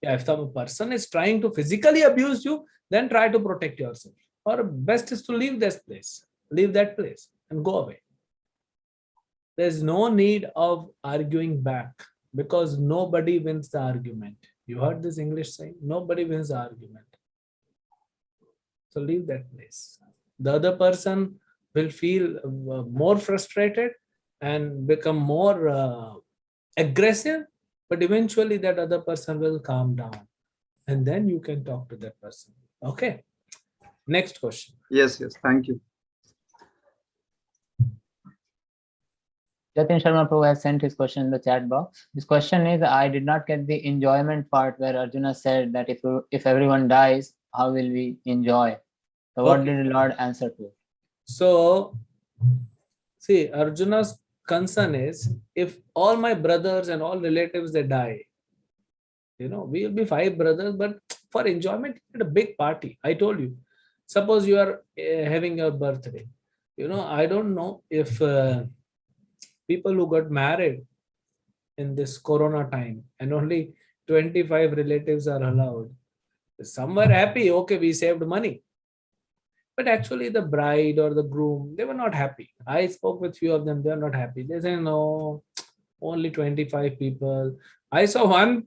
Yeah, if the person is trying to physically abuse you, then try to protect yourself. Or best is to leave that place and go away. There's no need of arguing back, because nobody wins the argument. You heard this English saying, nobody wins the argument. So leave that place. The other person will feel more frustrated and become more aggressive, but eventually that other person will calm down, and then you can talk to that person. Okay. Next question. Yes, thank you. Jatin Sharma Prabhu has sent his question in the chat box. His question is, I did not get the enjoyment part where Arjuna said that if everyone dies, how will we enjoy? So what did the Lord answer to it? So, see, Arjuna's concern is, if all my brothers and all relatives, they die, we will be 5 brothers, but for enjoyment, it's a big party. I told you, suppose you are having your birthday. I don't know if people who got married in this Corona time and only 25 relatives are allowed, some were happy, okay, we saved money. But actually the bride or the groom, they were not happy. I spoke with few of them, they are not happy. They say, no, only 25 people. I saw one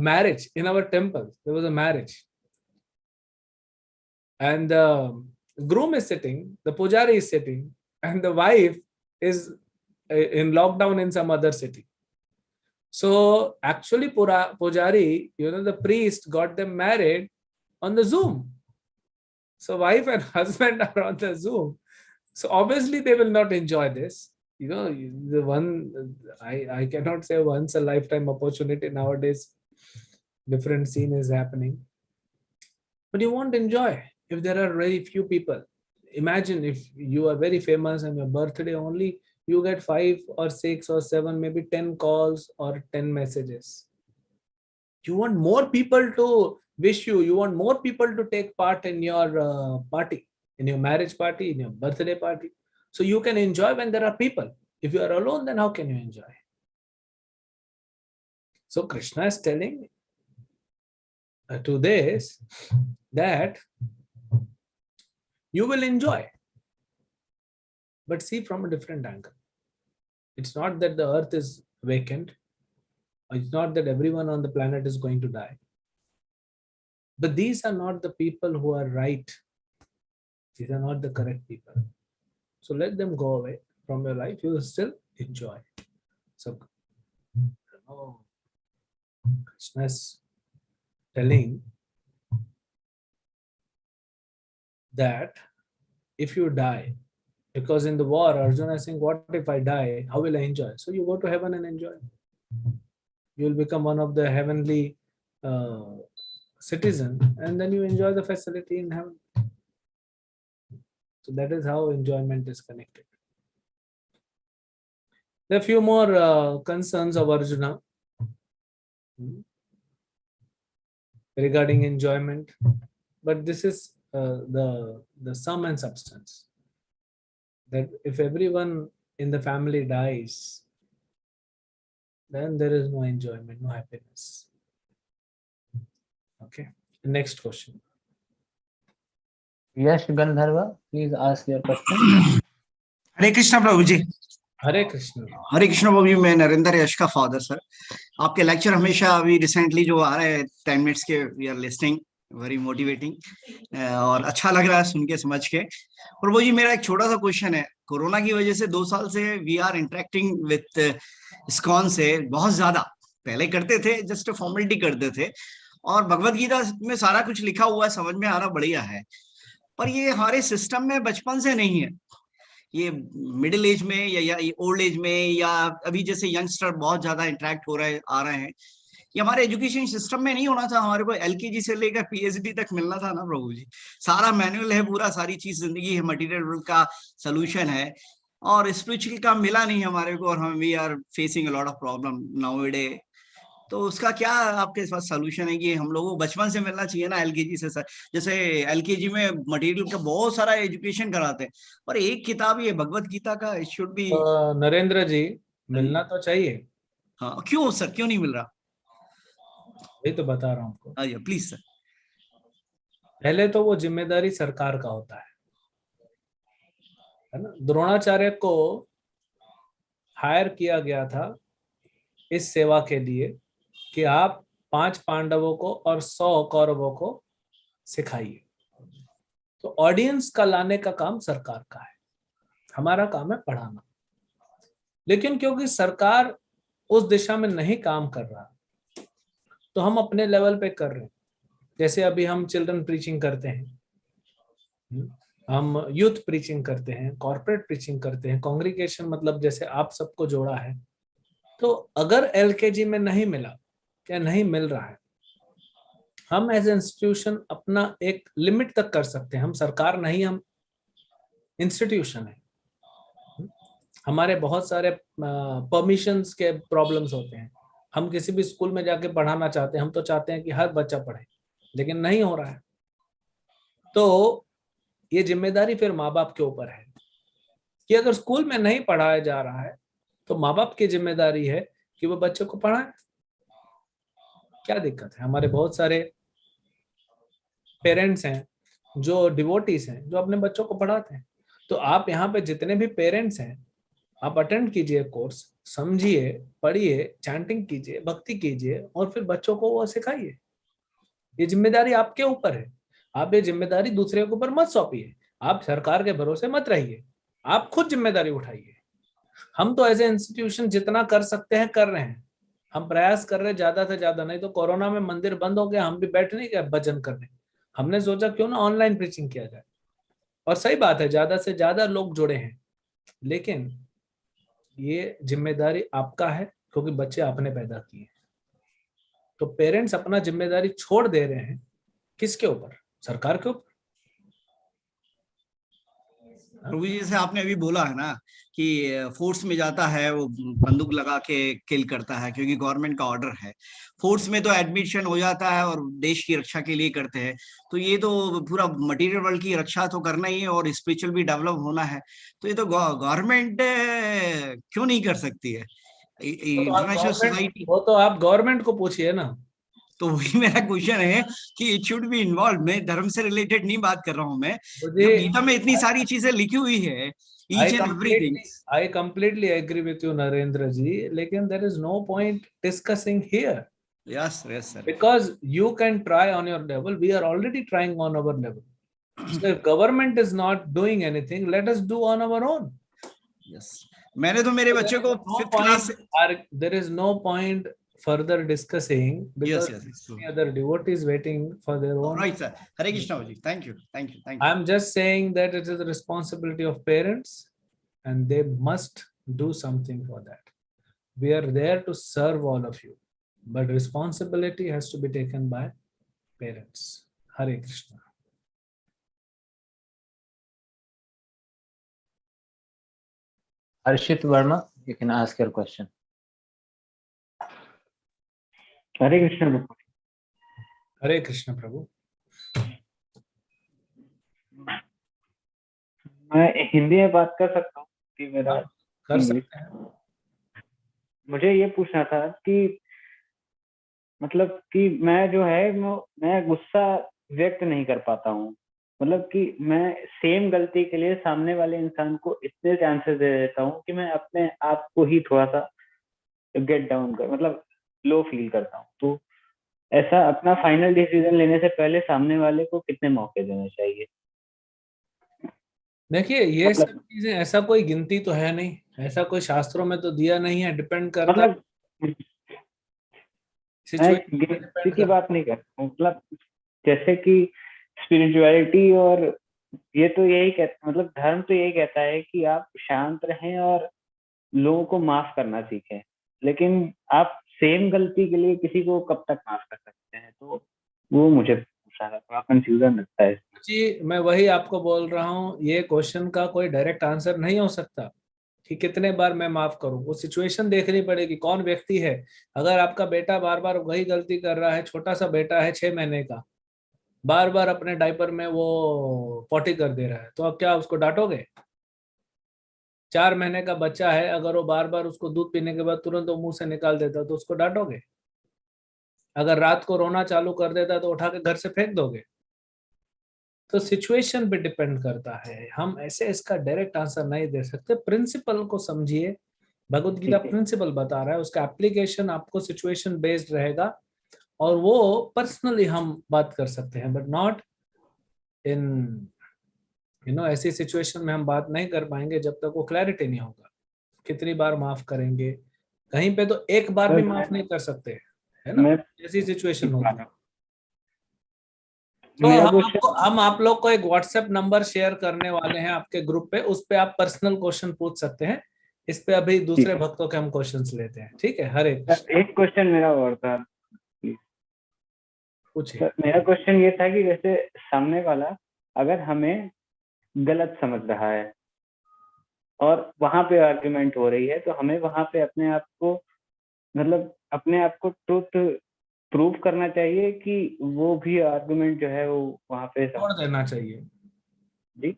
marriage in our temple. There was a marriage. And the groom is sitting, the pujari is sitting, and the wife is in lockdown in some other city. So actually pujari, the priest got them married on the Zoom. So wife and husband are on the Zoom. So obviously they will not enjoy this. The one, I cannot say once a lifetime opportunity nowadays, different scene is happening. But you won't enjoy if there are very few people. Imagine if you are very famous and your birthday only, you get 5 or 6 or 7, maybe 10 calls or 10 messages. You want more people to wish you. You want more people to take part in your party, in your marriage party, in your birthday party. So you can enjoy when there are people. If you are alone, then how can you enjoy? So Krishna is telling to this that you will enjoy, but see from a different angle. It's not that the earth is vacant. It's not that everyone on the planet is going to die. But these are not the people who are right. These are not the correct people. So let them go away from your life. You will still enjoy. So Krishna is telling that if you die, because in the war, Arjuna is saying, what if I die? How will I enjoy? So you go to heaven and enjoy. You will become one of the heavenly citizen, and then you enjoy the facility in heaven. So that is how enjoyment is connected. There are a few more concerns of Arjuna regarding enjoyment, but this is the sum and substance. That if everyone in the family dies, then there is no enjoyment, no happiness. Okay. Next question. Yes, Gandharva, please ask your question. हरे कृष्णा प्रभु जी. हरे कृष्ण. हरे कृष्णा प्रभु जी, मैं नरेंद्र यश का father sir. आपके lecture हमेशा अभी recently जो आ रहे हैं 10 minutes के, we are listing. Very motivating और अच्छा लग रहा है सुन के समझ के। प्रभु जी मेरा एक छोटा सा क्वेश्चन है, कोरोना की वजह से 2 साल से we are interacting with ISKCON से बहुत ज्यादा, पहले करते थे जस्ट फॉर्मेलिटी करते थे, और भगवत गीता में सारा कुछ लिखा हुआ है, समझ में आ रहा बढ़िया है, पर ये हमारे सिस्टम में बचपन से नहीं है। ये मिडिल एज में या ओल्ड एज में, या अभी जैसे यंगस्टर बहुत ज्यादा इंटरेक्ट हो रहे आ रहे हैं, ये हमारे एजुकेशन सिस्टम में नहीं होना था। हमारे को एलकेजी से लेकर पीएचडी तक मिलना था ना प्रभु जी, सारा मैनुअल है, पूरा सारी चीज जिंदगी है, मटेरियल वर्ल्ड का सोल्यूशन है, और स्पिरिचुअल का मिला नहीं हमारे को, और हम we are facing a lot of problem nowadays. तो उसका क्या आपके पास सोल्यूशन है कि हम लोगों को बचपन से मिलना चाहिए ना एलकेजी से? सर जैसे एलकेजी में मटेरियल का बहुत सारा एजुकेशन कराते हैं, पर एक किताब ये भगवत गीता का इट शुड बी। नरेंद्र जी, मिलना तो चाहिए। हाँ क्यों सर, क्यों नहीं मिल रहा? यही तो बता रहा हूँ आपको। आइए प्लीज सर। पहले तो वो जिम्मेदारी सरकार का होता है ना। द्रोणाचार्य को हायर किया गया था इस सेवा के लिए कि आप 5 पांडवों को और 100 कौरवों को सिखाइए। तो ऑडियंस का लाने का काम सरकार का है, हमारा काम है पढ़ाना। लेकिन क्योंकि सरकार उस दिशा में नहीं काम कर रहा, तो हम अपने लेवल पे कर रहे हैं। जैसे अभी हम चिल्ड्रन प्रीचिंग करते हैं, हम यूथ प्रीचिंग करते हैं, कॉर्पोरेट प्रीचिंग करते हैं, कांग्रीगेशन मतलब जैसे आप सबको जोड़ा है। तो अगर एलकेजी में नहीं मिला या नहीं मिल रहा है, हम एज इंस्टीट्यूशन अपना एक लिमिट तक कर सकते हैं। हम सरकार नहीं, हम इंस्टीट्यूशन है। हमारे बहुत सारे परमिशंस के प्रॉब्लम्स होते हैं। हम किसी भी स्कूल में जाके पढ़ाना चाहते हैं, हम तो चाहते हैं कि हर बच्चा पढ़े, लेकिन नहीं हो रहा है। तो ये जिम्मेदारी फिर माँ बाप के ऊपर है कि अगर स्कूल में नहीं पढ़ाया जा रहा है तो माँ बाप की जिम्मेदारी है कि वो बच्चों को पढ़ाएं। क्या दिक्कत है? हमारे बहुत सारे पेरेंट्स हैं जो डिवोटीज हैं, जो अपने बच्चों को पढ़ाते हैं। तो आप यहाँ पे जितने भी पेरेंट्स हैं, आप अटेंड कीजिए कोर्स, समझिए, पढ़िए, चैंटिंग कीजिए, भक्ति कीजिए, और फिर बच्चों को वो सिखाइए। ये जिम्मेदारी आपके ऊपर है। आप ये जिम्मेदारी दूसरे के ऊपर मत सौंपिए। आप सरकार के भरोसे मत रहिए, आप खुद जिम्मेदारी उठाइए। हम तो एज ए इंस्टीट्यूशन जितना कर सकते हैं कर रहे हैं, हम प्रयास कर रहे हैं ज्यादा से ज्यादा। नहीं तो कोरोना में मंदिर बंद हो गया, हम भी बैठ नहीं गए भजन करने। हमने सोचा क्यों ना ऑनलाइन प्रीचिंग किया जाए, और सही बात है, ज्यादा से ज्यादा लोग जुड़े हैं। लेकिन ये जिम्मेदारी आपका है, क्योंकि बच्चे आपने पैदा किए हैं। तो पेरेंट्स अपना जिम्मेदारी छोड़ दे रहे हैं किसके ऊपर? सरकार के ऊपर। प्रभु जी जैसे आपने अभी बोला है ना कि फोर्स में जाता है वो बंदूक लगा के किल करता है क्योंकि गवर्नमेंट का ऑर्डर है। फोर्स में तो एडमिशन हो जाता है और देश की रक्षा के लिए करते हैं। तो ये तो पूरा मटेरियल वर्ल्ड की रक्षा तो करना ही है और स्पिरिचुअल भी डेवलप होना है। तो ये तो गवर्नमेंट क्यों नहीं कर सकती है? International society. वो तो आप गवर्नमेंट को पूछिए ना। तो वही मेरा क्वेश्चन है कि इट शुड बी इन्वॉल्व। मैं धर्म से रिलेटेड नहीं बात कर रहा हूं मैं, जो गीता में इतनी सारी चीजें लिखी हुई है, each and everything. I completely agree with you, Narendra ji. लेकिन there is no point discussing here. Yes, yes, sir. Because you can try on your level. We are already trying on our level. So if government is not doing anything, let us do on our own. Yes. मैंने तो मेरे बच्चे को fifth class से there is no point further discussing because yes, any other devotees waiting for their own. Right, sir. Hare Krishna ji. Thank you. I'm just saying that it is the responsibility of parents and they must do something for that. We are there to serve all of you, but responsibility has to be taken by parents. Hare Krishna. Harshit Verma, you can ask your question. हरे कृष्ण प्रभु। हरे कृष्ण प्रभु। मैं हिंदी में बात कर सकता हूँ कि मेरा कर सकते हैं। मुझे ये पूछना था कि मतलब कि मैं जो है मैं गुस्सा व्यक्त नहीं कर पाता हूँ। मतलब कि मैं सेम गलती के लिए सामने वाले इंसान को इतने चांसेस दे देता हूँ कि मैं अपने आप को ही थोड़ा सा गेट डाउन कर मतलब लो फील करता हूँ। तो ऐसा अपना फाइनल डिसीजन लेने से पहले सामने वाले को कितने मौके देने चाहिए? देखिए ये मतलब सब चीजें ऐसा कोई गिनती तो है नहीं, ऐसा कोई शास्त्रों में तो दिया नहीं है, डिपेंड करता है, मतलब मैं सिचुएशन पे गिनती डिपेंड की करता बात नहीं कर रहा हूँ। मतलब जैसे कि स्पिरिचुअलिटी और ये तो यही कहता, मतलब धर्म तो यही कहता है कि आप शांत रहें और लोगों को माफ करना सीखें, लेकिन आप सेम गलती के लिए किसी को कब तक माफ कर सकते हैं? तो वो मुझे थोड़ा कंफ्यूजन लगता है। है। जी मैं वही आपको बोल रहा हूँ, ये क्वेश्चन का कोई डायरेक्ट आंसर नहीं हो सकता कि कितने बार मैं माफ करूं, वो सिचुएशन देखनी पड़ेगी, कौन व्यक्ति है। अगर आपका बेटा बार बार वही गलती कर रहा है, छोटा सा बेटा है 6 महीने का, बार बार अपने डायपर में वो पॉटी कर दे रहा है, तो अब क्या उसको डांटोगे? 4 महीने का बच्चा है, अगर वो बार बार उसको दूध पीने के बाद तुरंत वो मुंह से निकाल देता तो उसको डांटोगे? अगर रात को रोना चालू कर देता तो उठा के घर से फेंक दोगे? तो सिचुएशन पे डिपेंड करता है, हम ऐसे इसका डायरेक्ट आंसर नहीं दे सकते। प्रिंसिपल को समझिए, भगवत गीता ठीक है। प्रिंसिपल बता रहा है, उसका एप्लीकेशन आपको सिचुएशन बेस्ड रहेगा, और वो पर्सनली हम बात कर सकते हैं, बट नॉट इन ऐसी सिचुएशन में हम बात नहीं कर पाएंगे जब तक वो क्लैरिटी नहीं होगा। कितनी बार माफ करेंगे? कहीं पे तो एक बार भी सर माफ नहीं कर सकते, है ना, मैं ऐसी सिचुएशन ठीक होती बात है। है। तो मेरा क्वेश्चन हम आप लोग को एक व्हाट्सएप नंबर शेयर करने वाले हैं आपके ग्रुप पे, उस पे आप पर्सनल क्वेश्चन पूछ सकते हैं। इस पे अभी ठीक दूसरे है भक्तों के हम क्वेश्चंस लेते हैं, ठीक है? हरे सर, कृष्ण। एक क्वेश्चन मेरा और था। पूछिए। सर मेरा क्वेश्चन ये था कि जैसे सामने वाला अगर हमें गलत समझ रहा है और वहां पे आर्ग्यूमेंट हो रही है, तो हमें वहां पे अपने आप को, मतलब अपने आप को ट्रुथ प्रूव करना चाहिए कि वो भी आर्गुमेंट जो है वो वहां पे छोड़ देना चाहिए, जी।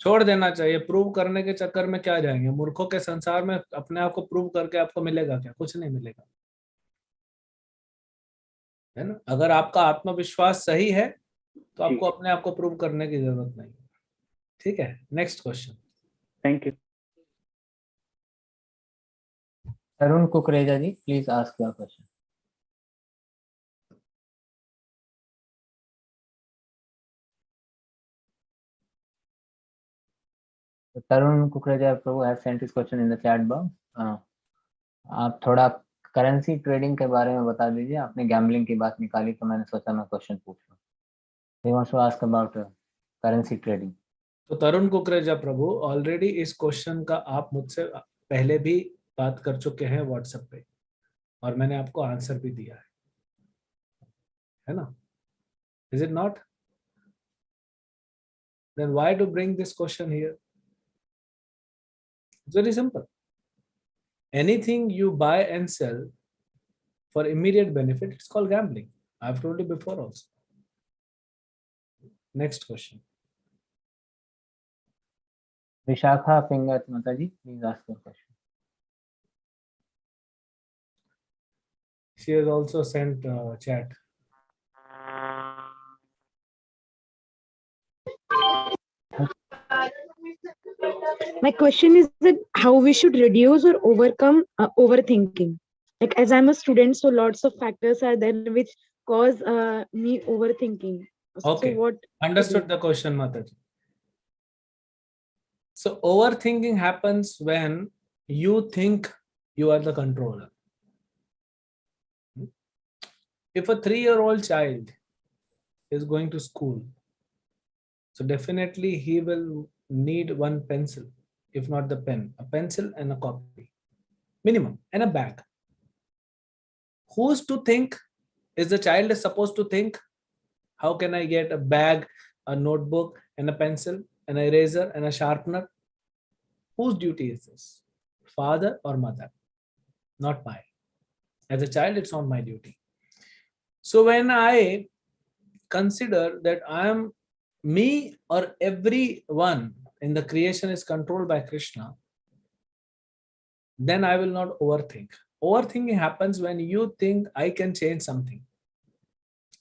छोड़ देना चाहिए। प्रूव करने के चक्कर में क्या जाएंगे? मूर्खों के संसार में अपने आप को प्रूव करके आपको मिलेगा क्या? कुछ नहीं मिलेगा, है ना। अगर आपका आत्मविश्वास सही है तो ठीक आपको है, अपने आप को प्रूव करने की जरूरत नहीं, ठीक है? Next question. Thank you. Tarun Kukreja ji, please ask your question. So Tarun Kukreja Prabhu has sent his question in the chat box. आप थोड़ा करेंसी ट्रेडिंग के बारे में बता दीजिए, आपने गैम्बलिंग की बात निकाली तो मैंने सोचा मैं क्वेश्चन पूछ लूं। He wants to ask about currency trading. तो तरुण कुकरेजा प्रभु, ऑलरेडी इस क्वेश्चन का आप मुझसे पहले भी बात कर चुके हैं व्हाट्सएप पे, और मैंने आपको आंसर भी दिया है ना? Is it not? Then why to bring this question here? It's very simple. Anything you buy and sell for immediate benefit, it's called gambling. I've told you before also. Next question. Vishakha Pingat Mataji, please ask your question. She has also sent chat. My question is that how we should reduce or overcome overthinking. Like as I'm a student, so lots of factors are there which cause me overthinking. So Okay, what? understood the question, Mataji. So overthinking happens when you think you are the controller. If a 3-year-old child is going to school, so definitely he will need one pencil, if not the pen, a pencil and a copy, minimum, and a bag. Who's to think? Is the child is supposed to think, how can I get a bag, a notebook, and a pencil, an eraser, and a sharpener? Whose duty is this? Father or mother? Not mine. As a child, it's not my duty. So when I consider that I am me or everyone in the creation is controlled by Krishna, then I will not overthink. Overthinking happens when you think I can change something.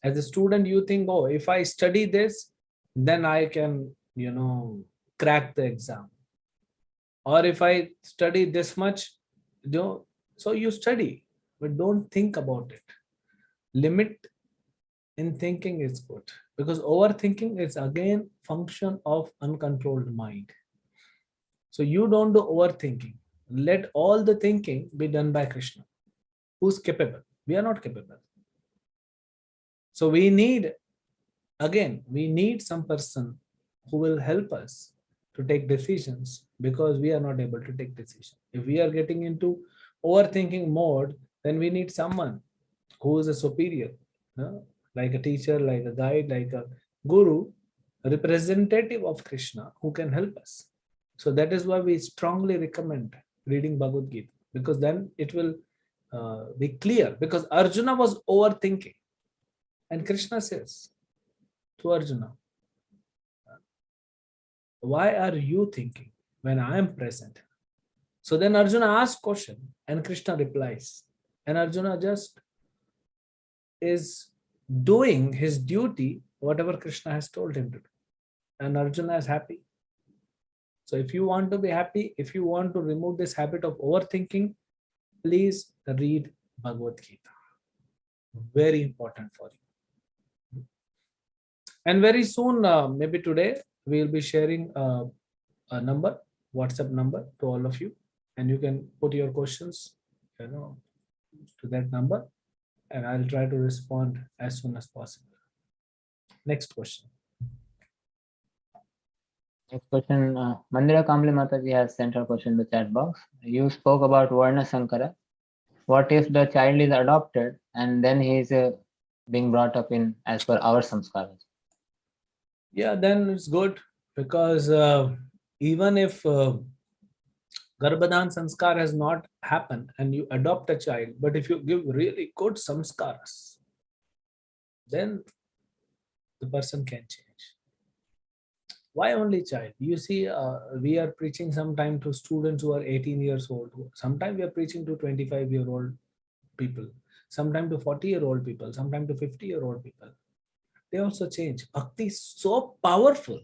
As a student, you think, oh, if I study this, then I can, crack the exam. Or if I study this much, so you study, but don't think about it. Limit in thinking is good, because overthinking is again function of uncontrolled mind. So you don't do overthinking. Let all the thinking be done by Krishna, who's capable. We are not capable. So we need some person who will help us to take decisions, because we are not able to take decisions. If we are getting into overthinking mode, then we need someone who is a superior, like a teacher, like a guide, like a guru, a representative of Krishna who can help us. So that is why we strongly recommend reading Bhagavad Gita, because then it will be clear. Because Arjuna was overthinking, and Krishna says to Arjuna, why are you thinking when I am present? So then Arjuna asks question and Krishna replies, and Arjuna just is doing his duty, whatever Krishna has told him to do, and Arjuna is happy. So if you want to be happy, if you want to remove this habit of overthinking, please read Bhagavad Gita. Very important for you. And very soon, maybe today, we'll be sharing a number, WhatsApp number to all of you, and you can put your questions, to that number, and I'll try to respond as soon as possible. Next question. Next question, Mandira Kamli Mataji has sent her question in the chat box. You spoke about Varna Sankara. What if the child is adopted and then he is being brought up in as per our samskaras? Yeah, then it's good, because even if Garbhadan sanskar has not happened and you adopt a child, but if you give really good samskaras, then the person can change. Why only child? You see, we are preaching sometime to students who are 18 years old. Sometimes we are preaching to 25-year-old people. Sometimes to 40-year-old people. Sometimes to 50-year-old people. They also change. Bhakti is so powerful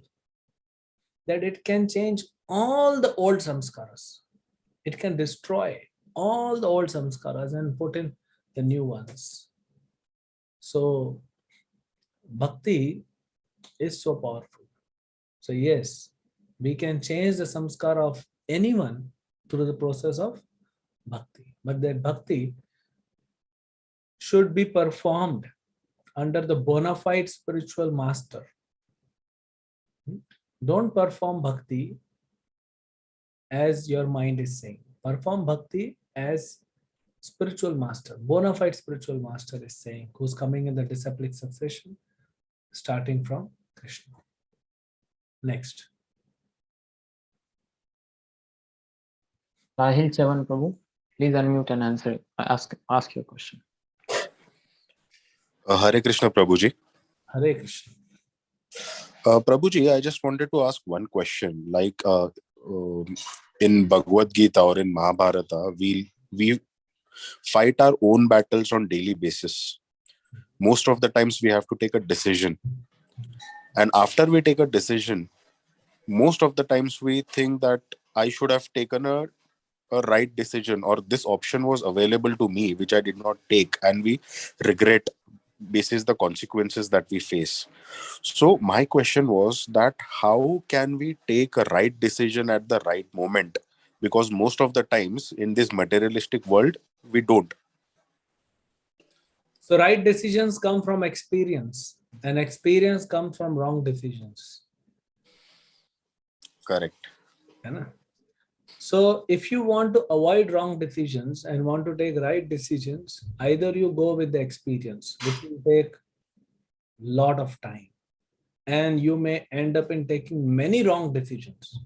that it can change all the old samskaras. It can destroy all the old samskaras and put in the new ones. So Bhakti is so powerful. So yes, we can change the samskar of anyone through the process of Bhakti. But that Bhakti should be performed under the bona fide spiritual master. Don't perform Bhakti as your mind is saying. Perform Bhakti as spiritual master, bona fide spiritual master is saying, who's coming in the disciplic succession, starting from Krishna. Next. Sahil Chavan Prabhu, please unmute and answer. Ask your question. Hare Krishna, Prabhuji. Hare Krishna. Prabhuji, I just wanted to ask one question. Like in Bhagavad Gita or in Mahabharata, we fight our own battles on daily basis. Most of the times we have to take a decision. And after we take a decision, most of the times we think that I should have taken a right decision, or this option was available to me, which I did not take, and we regret basis the consequences that we face. So my question was that how can we take a right decision at the right moment? Because most of the times in this materialistic world, we don't. So right decisions come from experience, and experience comes from wrong decisions. Correct. So if you want to avoid wrong decisions and want to take right decisions, either you go with the experience, which will take a lot of time, and you may end up in taking many wrong decisions.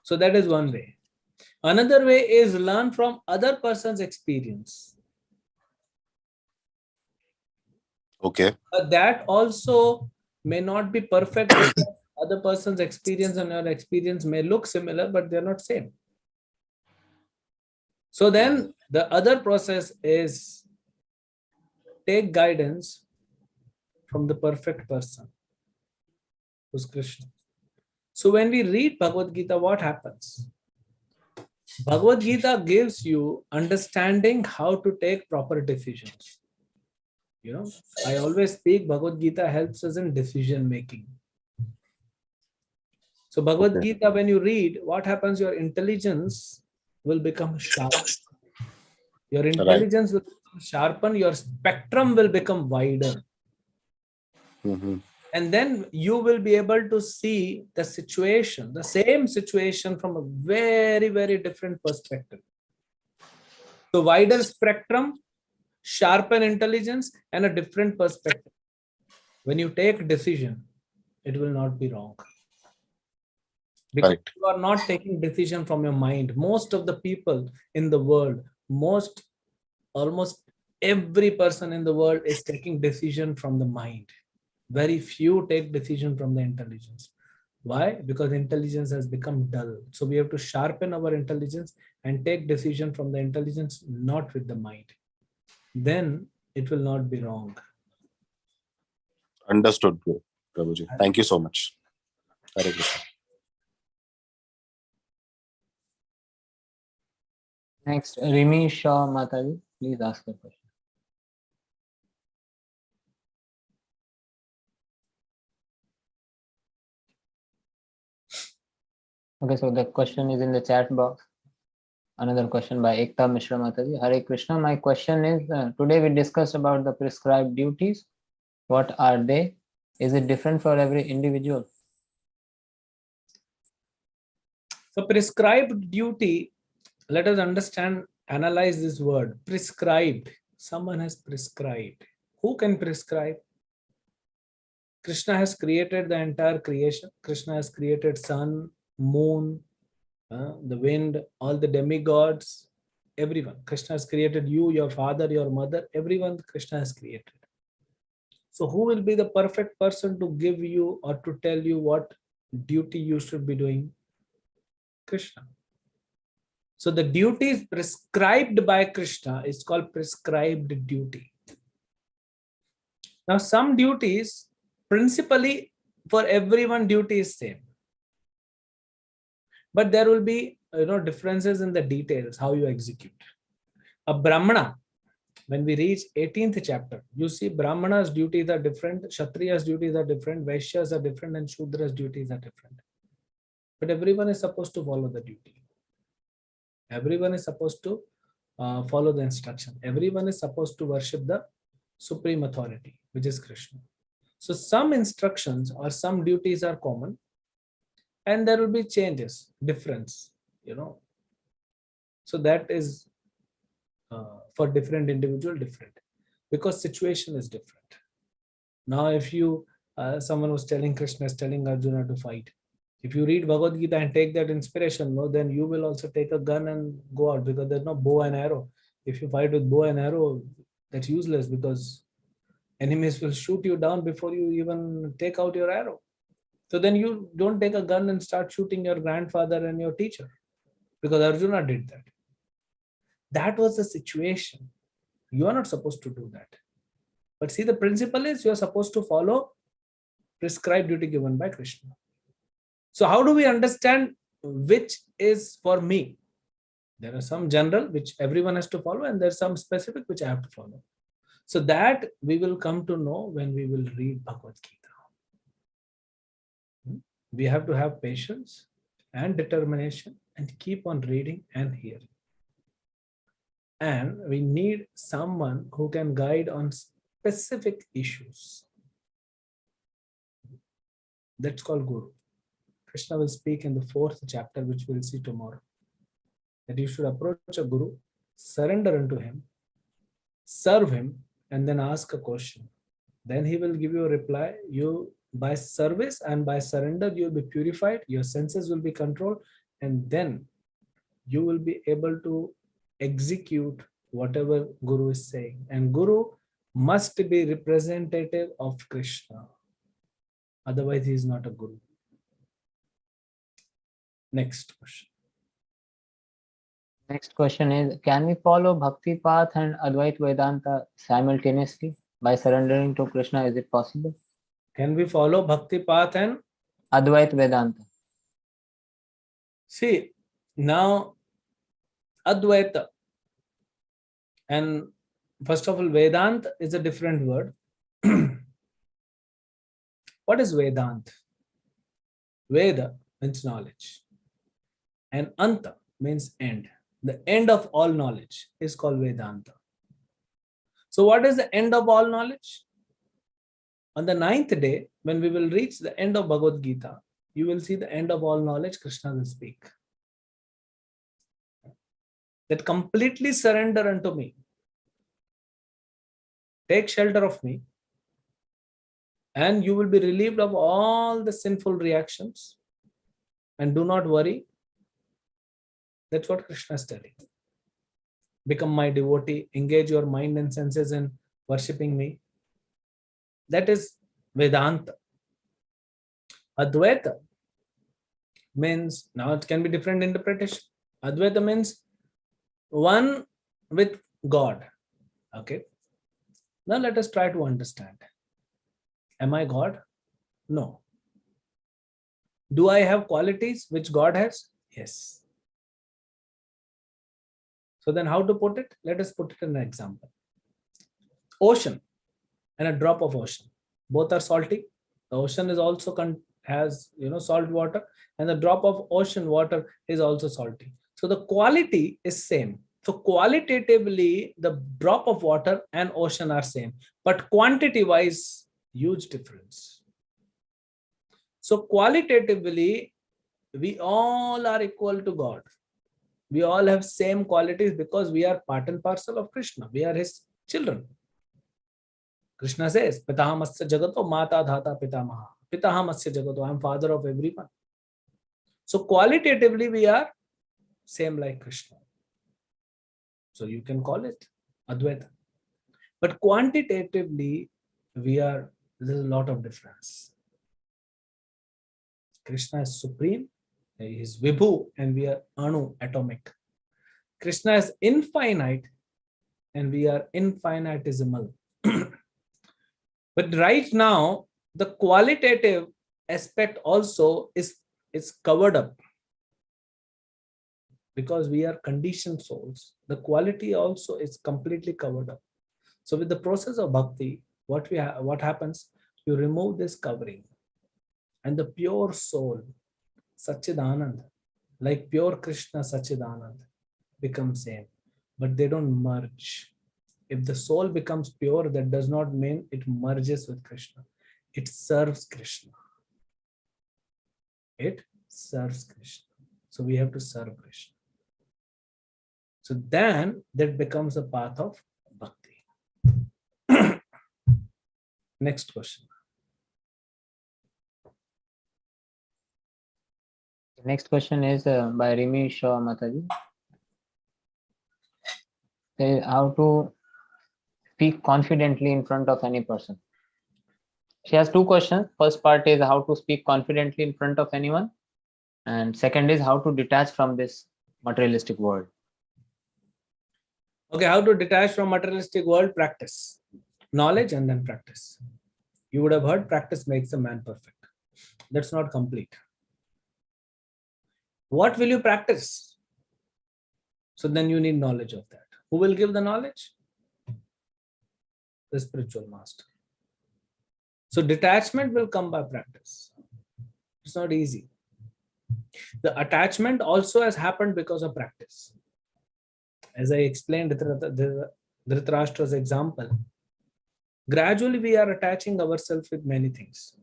So that is one way. Another way is learn from other person's experience. Okay. But that also may not be perfect, because other person's experience and your experience may look similar, but they're not same. So then the other process is take guidance from the perfect person, who's Krishna. So when we read Bhagavad Gita, what happens? Bhagavad Gita gives you understanding how to take proper decisions. You know, I always speak Bhagavad Gita helps us in decision making. So Bhagavad Okay. Gita, when you read, what happens? Your intelligence will become sharp. Your intelligence will become sharpen. Your spectrum will become wider. Mhm. And then you will be able to see the situation, the same situation from a very, very different perspective. So wider spectrum, sharpen intelligence, and a different perspective. When you take decision, it will not be wrong. Because Right. you are not taking decision from your mind. Most of the people in the world, almost every person in the world is taking decision from the mind. Very few take decision from the intelligence. Why? Because intelligence has become dull. So we have to sharpen our intelligence and take decision from the intelligence, not with the mind. Then it will not be wrong. Understood, Prabhuji. Thank you so much. Hare Krishna. Next, Rimi Shaw Mataji, please ask the question. Okay, so the question is in the chat box. Another question by Ekta Mishra Mataji. Hare Krishna, my question is, today we discussed about the prescribed duties. What are they? Is it different for every individual? So prescribed duty, let us understand, analyze this word. Prescribed. Someone has prescribed. Who can prescribe? Krishna has created the entire creation. Krishna has created sun, moon, the wind, all the demigods, everyone. Krishna has created you, your father, your mother, everyone Krishna has created. So who will be the perfect person to give you or to tell you what duty you should be doing? Krishna. So the duties prescribed by Krishna is called prescribed duty. Now some duties, principally for everyone, duty is same. But there will be differences in the details, how you execute. A Brahmana, when we reach 18th chapter, you see Brahmana's duties are different, Kshatriya's duties are different, Vaishyas are different, and Shudra's duties are different. But everyone is supposed to follow the duty. Everyone is supposed to follow the instruction. Everyone is supposed to worship the supreme authority, which is Krishna. So some instructions or some duties are common, and there will be changes, difference, So that is for different individual, different, because situation is different. Now, if you, someone was telling Krishna is telling Arjuna to fight. If you read Bhagavad Gita and take that inspiration, then you will also take a gun and go out, because there's no bow and arrow. If you fight with bow and arrow, that's useless, because enemies will shoot you down before you even take out your arrow. So then you don't take a gun and start shooting your grandfather and your teacher, because Arjuna did that. That was the situation. You are not supposed to do that. But see, the principle is you are supposed to follow prescribed duty given by Krishna. So how do we understand which is for me? There are some general which everyone has to follow, and there's some specific which I have to follow. So that we will come to know when we will read Bhagavad Gita. We have to have patience and determination and keep on reading and hearing. And we need someone who can guide on specific issues. That's called Guru. Krishna will speak in the 4th chapter, which we'll see tomorrow, that you should approach a Guru, surrender unto him, serve him, and then ask a question. Then he will give you a reply. You, by service and by surrender, you will be purified, your senses will be controlled, and then you will be able to execute whatever Guru is saying. And Guru must be representative of Krishna. Otherwise, he is not a Guru. Next question. Next question is, can we follow Bhakti Path and Advait Vedanta simultaneously? By surrendering to Krishna, is it possible? Can we follow Bhakti Path and Advait Vedanta? See, now Advaita and First of all, Vedant is a different word. What is Vedant? Veda means knowledge, and Anta means end. The end of all knowledge is called Vedanta. So what is the end of all knowledge? On the 9th day, when we will reach the end of Bhagavad-Gita, you will see the end of all knowledge. Krishna will speak. That completely surrender unto me. Take shelter of me, and you will be relieved of all the sinful reactions. And do not worry. That's what Krishna is telling. Become my devotee, engage your mind and senses in worshipping me. That is Vedanta. Advaita means, now it can be different interpretation. Advaita means one with God. Okay. Now let us try to understand. Am I God? No. Do I have qualities which God has? Yes. So then how to put it? Let us put it in an example. Ocean and a drop of ocean. Both are salty. The ocean is also has salt water, and the drop of ocean water is also salty. So the quality is same. So qualitatively, the drop of water and ocean are same, but quantity wise, huge difference. So qualitatively, we all are equal to God. We all have same qualities because we are part and parcel of Krishna. We are his children. Krishna says, Pitahamasya Jagato Mata Dhata Pitamaha. Pitahamasya Jagato, I am father of everyone. So qualitatively, we are same like Krishna. So you can call it Advaita. But quantitatively, there's a lot of difference. Krishna is supreme, he is Vibhu, and we are Anu, atomic. Krishna is infinite, and we are infinitesimal. But right now, the qualitative aspect also is covered up. Because we are conditioned souls, the quality also is completely covered up. So with the process of bhakti, what happens? You remove this covering, and the pure soul, Satchidanand, like pure Krishna Satchidanand, becomes same, but they don't merge. If the soul becomes pure, that does not mean it merges with Krishna. It serves Krishna. It serves Krishna. So we have to serve Krishna. So then that becomes a path of bhakti. Next question. The next question is by Rimi Shaw Mataji. How to speak confidently in front of any person. She has two questions. First part is how to speak confidently in front of anyone. And second is how to detach from this materialistic world. Okay, how to detach from materialistic world? Practice. Knowledge and then practice. You would have heard practice makes a man perfect. That's not complete. What will you practice? So then you need knowledge of that. Who will give the knowledge? The spiritual master. So detachment will come by practice. It's not easy. The attachment also has happened because of practice. As I explained Dhritarashtra's example, gradually we are attaching ourselves with many things.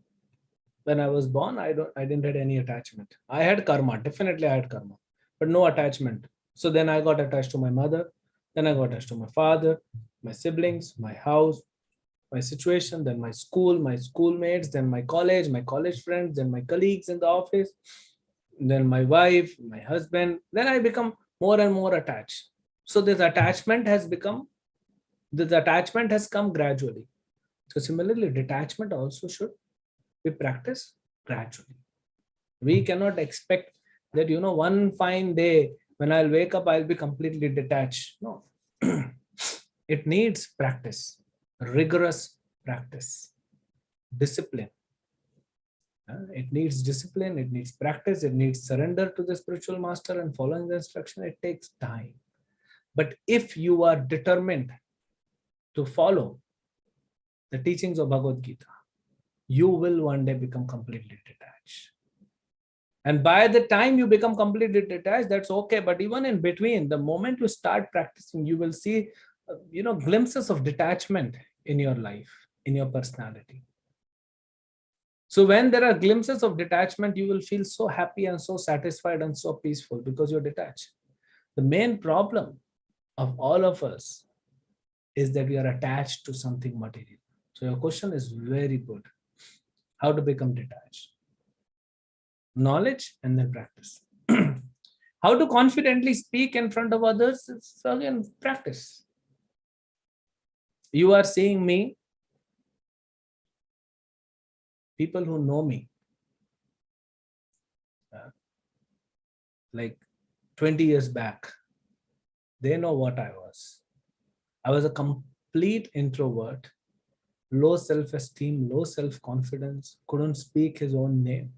When I was born, I didn't have any attachment. I had karma, definitely I had karma, but no attachment. So then I got attached to my mother, then I got attached to my father, my siblings, my house, my situation, then my school, my schoolmates, then my college friends, then my colleagues in the office, then my wife, my husband. Then I become more and more attached. So this attachment has come gradually. So similarly, detachment also should be practiced gradually. We cannot expect that, one fine day when I'll wake up, I'll be completely detached. No. It needs practice, rigorous practice, discipline. It needs discipline, it needs practice, it needs surrender to the spiritual master and following the instruction. It takes time. But if you are determined to follow the teachings of Bhagavad Gita, you will one day become completely detached. And by the time you become completely detached, that's okay. But even in between, the moment you start practicing, you will see, glimpses of detachment in your life, in your personality. So when there are glimpses of detachment, you will feel so happy and so satisfied and so peaceful because you're detached. The main problem of all of us is that we are attached to something material. So your question is very good. How to become detached? Knowledge and then practice. How to confidently speak in front of others is again practice. You are seeing me. People who know me, like 20 years back, they know what I was. I was a complete introvert, low self-esteem, low self-confidence, couldn't speak his own name.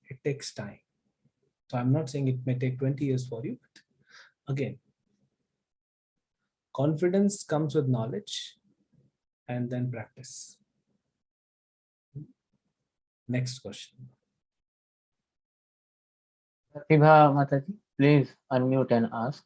It takes time. So I'm not saying it may take 20 years for you, but again, confidence comes with knowledge and then practice. Next question. Pratibha Mataji, please unmute and ask.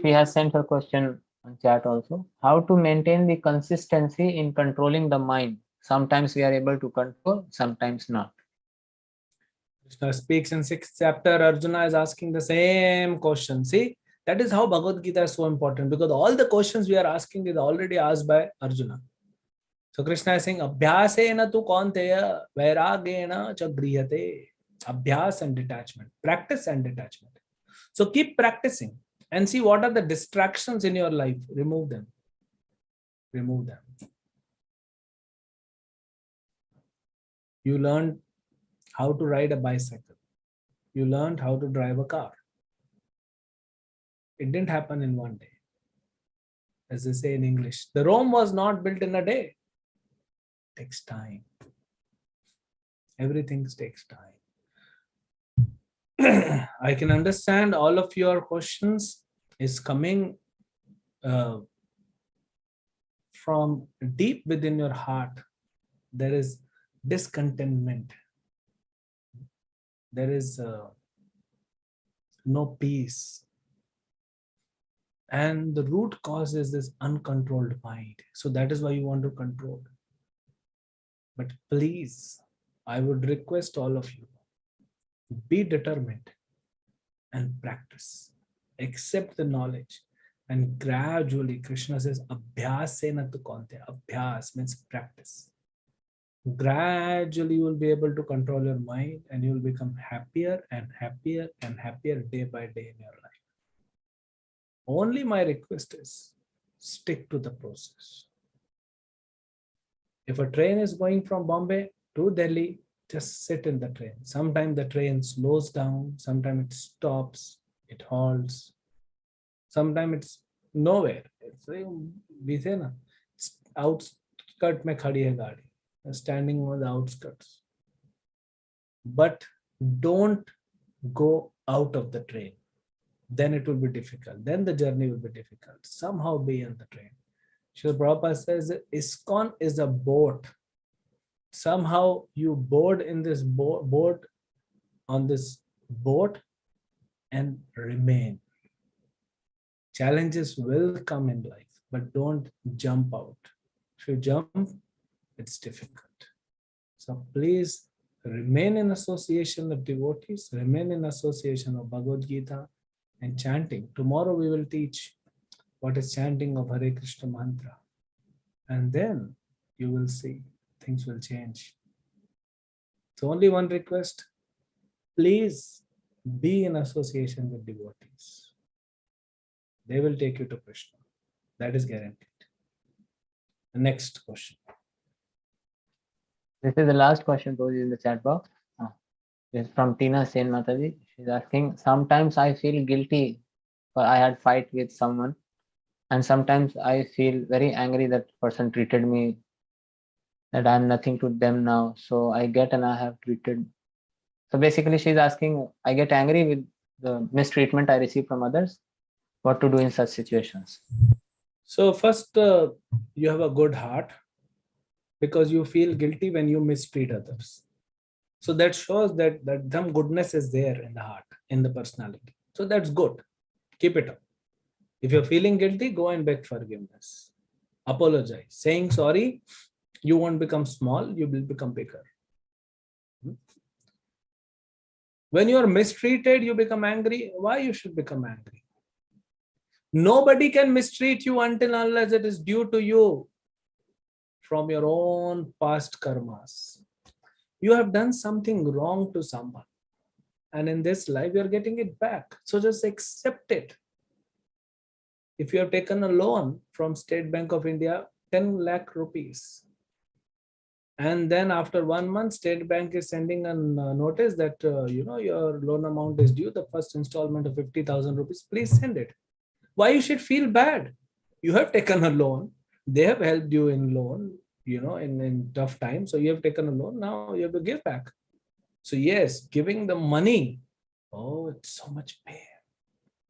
She has sent her question on chat also. How to maintain the consistency in controlling the mind? Sometimes we are able to control, sometimes not. Krishna speaks in 6th chapter. Arjuna is asking the same question. See, that is how Bhagavad Gita is so important, because all the questions we are asking is already asked by Arjuna. So Krishna is saying, Abhyasena tu kaunteya vairagena cha grihate. Abhyas and detachment. Practice and detachment. So keep practicing and see what are the distractions in your life. Remove them. Remove them. You learned how to ride a bicycle. You learned how to drive a car. It didn't happen in one day. As they say in English, the Rome was not built in a day. It takes time. Everything takes time. I can understand all of your questions is coming from deep within your heart. There is discontentment. There is no peace. And the root cause is this uncontrolled mind. So that is why you want to control. But please, I would request all of you, be determined and practice. Accept the knowledge. And gradually, Krishna says, Abhyasena tu kaunteya. Abhyas means practice. Gradually, you will be able to control your mind and you will become happier and happier and happier day by day in your life. Only my request is stick to the process. If a train is going from Bombay to Delhi, just sit in the train. Sometimes the train slows down, sometimes it stops, it halts, sometimes it's nowhere. It's outskirt mein khadi hai gaadi, standing on the outskirts. But don't go out of the train. Then it will be difficult. Then the journey will be difficult. Somehow be on the train. Srila Prabhupada says iskcon is a boat. Somehow you board in this board on this boat and remain. Challenges will come in life, but don't jump out. If you jump, it's difficult. So please remain in association with devotees, remain in association of Bhagavad Gita and chanting. Tomorrow we will teach what is chanting of Hare Krishna mantra. And then you will see things will change. So only one request, please be in association with devotees. They will take you to Krishna. That is guaranteed. The next question. This is the last question posed in the chat box. This is from Tina Sen Mataji. She's asking, sometimes I feel guilty for I had fight with someone, and sometimes I feel very angry that person treated me that I'm nothing to them now. So I get and I have treated. So basically she's asking, I get angry with the mistreatment I receive from others. What to do in such situations? So first, you have a good heart because you feel guilty when you mistreat others. So that shows that some goodness is there in the heart, in the personality. So that's good. Keep it up. If you're feeling guilty, go and beg forgiveness. Apologize. Saying sorry, you won't become small, you will become bigger. When you are mistreated, you become angry. Why you should become angry? Nobody can mistreat you unless it is due to you from your own past karmas. You have done something wrong to someone, and in this life you're getting it back. So just accept it. If you have taken a loan from State Bank of India, 10 lakh rupees, and then after 1 month, State Bank is sending a notice that your loan amount is due, the first installment of 50,000 rupees, please send it. Why you should feel bad? You have taken a loan, they have helped you in loan, in tough times. So you have taken a loan, now you have to give back. So yes, giving the money, oh, it's so much pain,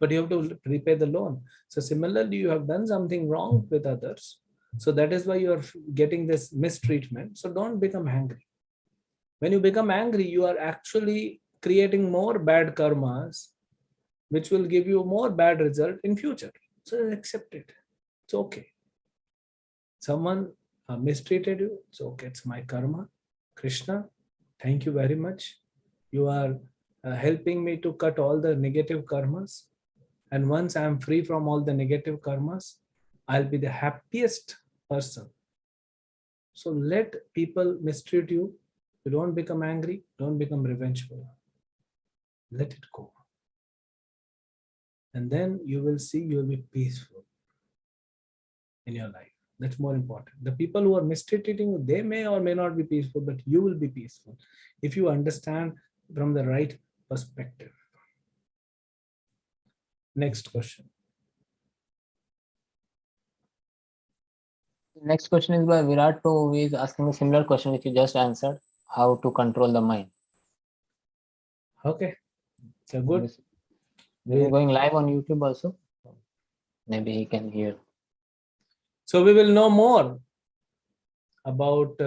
but you have to repay the loan. So similarly, you have done something wrong with others. So that is why you are getting this mistreatment. So don't become angry. When you become angry, you are actually creating more bad karmas, which will give you more bad result in future. So accept it. It's okay. Someone mistreated you. It's okay. It's my karma. Krishna, thank you very much. You are helping me to cut all the negative karmas. And once I am free from all the negative karmas, I'll be the happiest person. So let people mistreat you. You don't become angry. Don't become revengeful. Let it go. And then you will see you will be peaceful in your life. That's more important. The people who are mistreating you, they may or may not be peaceful, but you will be peaceful if you understand from the right perspective. Next question. Next question is by Virat Prabhu, who is asking a similar question which you just answered, how to control the mind. Okay, so good. We are going live on YouTube also. Maybe he can hear. So we will know more about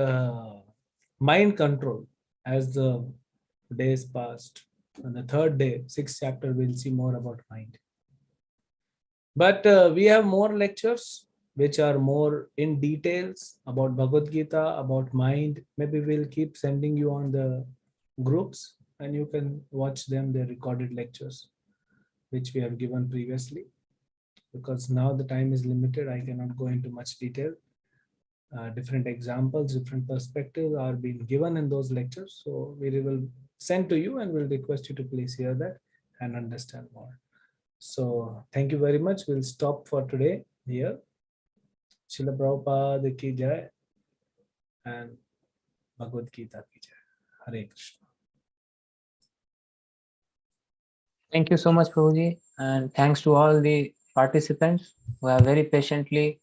mind control as the days passed. On the third day, 6th chapter, we'll see more about mind. But we have more lectures which are more in details about Bhagavad-Gita, about mind. Maybe we'll keep sending you on the groups and you can watch them, the recorded lectures which we have given previously. Because now the time is limited, I cannot go into much detail. Different examples, different perspectives are being given in those lectures. So we will send to you and we'll request you to please hear that and understand more. So thank you very much. We'll stop for today here. Srila Prabhupada ki jai and Bhagavad Gita ki jai. Hare Krishna. Thank you so much, Prabhuji, and thanks to all the participants who have very patiently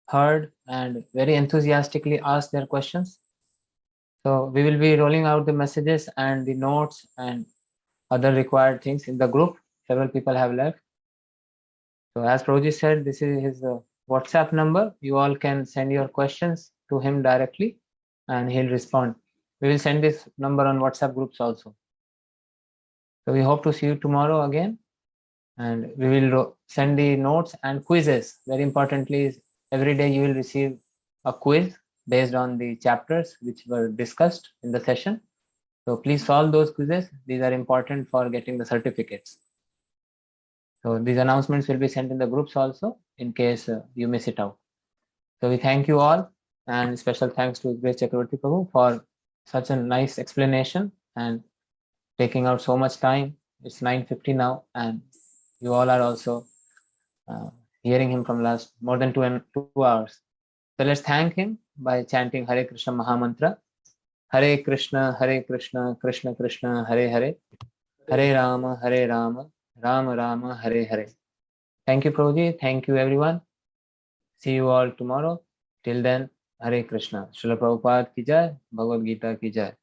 heard and very enthusiastically asked their questions. So we will be rolling out the messages and the notes and other required things in the group. Several people have left. So as Prabhuji said, this is his WhatsApp number. You all can send your questions to him directly and he'll respond. We will send this number on WhatsApp groups also. So we hope to see you tomorrow again, and we will send the notes and quizzes. Very importantly, every day you will receive a quiz based on the chapters which were discussed in the session. So please solve those quizzes. These are important for getting the certificates. So these announcements will be sent in the groups also in case you miss it out. So we thank you all, and special thanks to Great Chakravarti Prabhu for such a nice explanation and taking out so much time. It's 9:50 now, and you all are also hearing him from last more than 2 hours. So let's thank him by chanting Hare Krishna Mahamantra. Hare Krishna, Krishna Krishna, Hare Hare, Hare Rama, Rama Rama, Hare Hare. Thank you, Prabhuji. Thank you, everyone. See you all tomorrow. Till then, हरे कृष्णा। श्रील प्रभुपाद की जय, भगवद गीता की जय।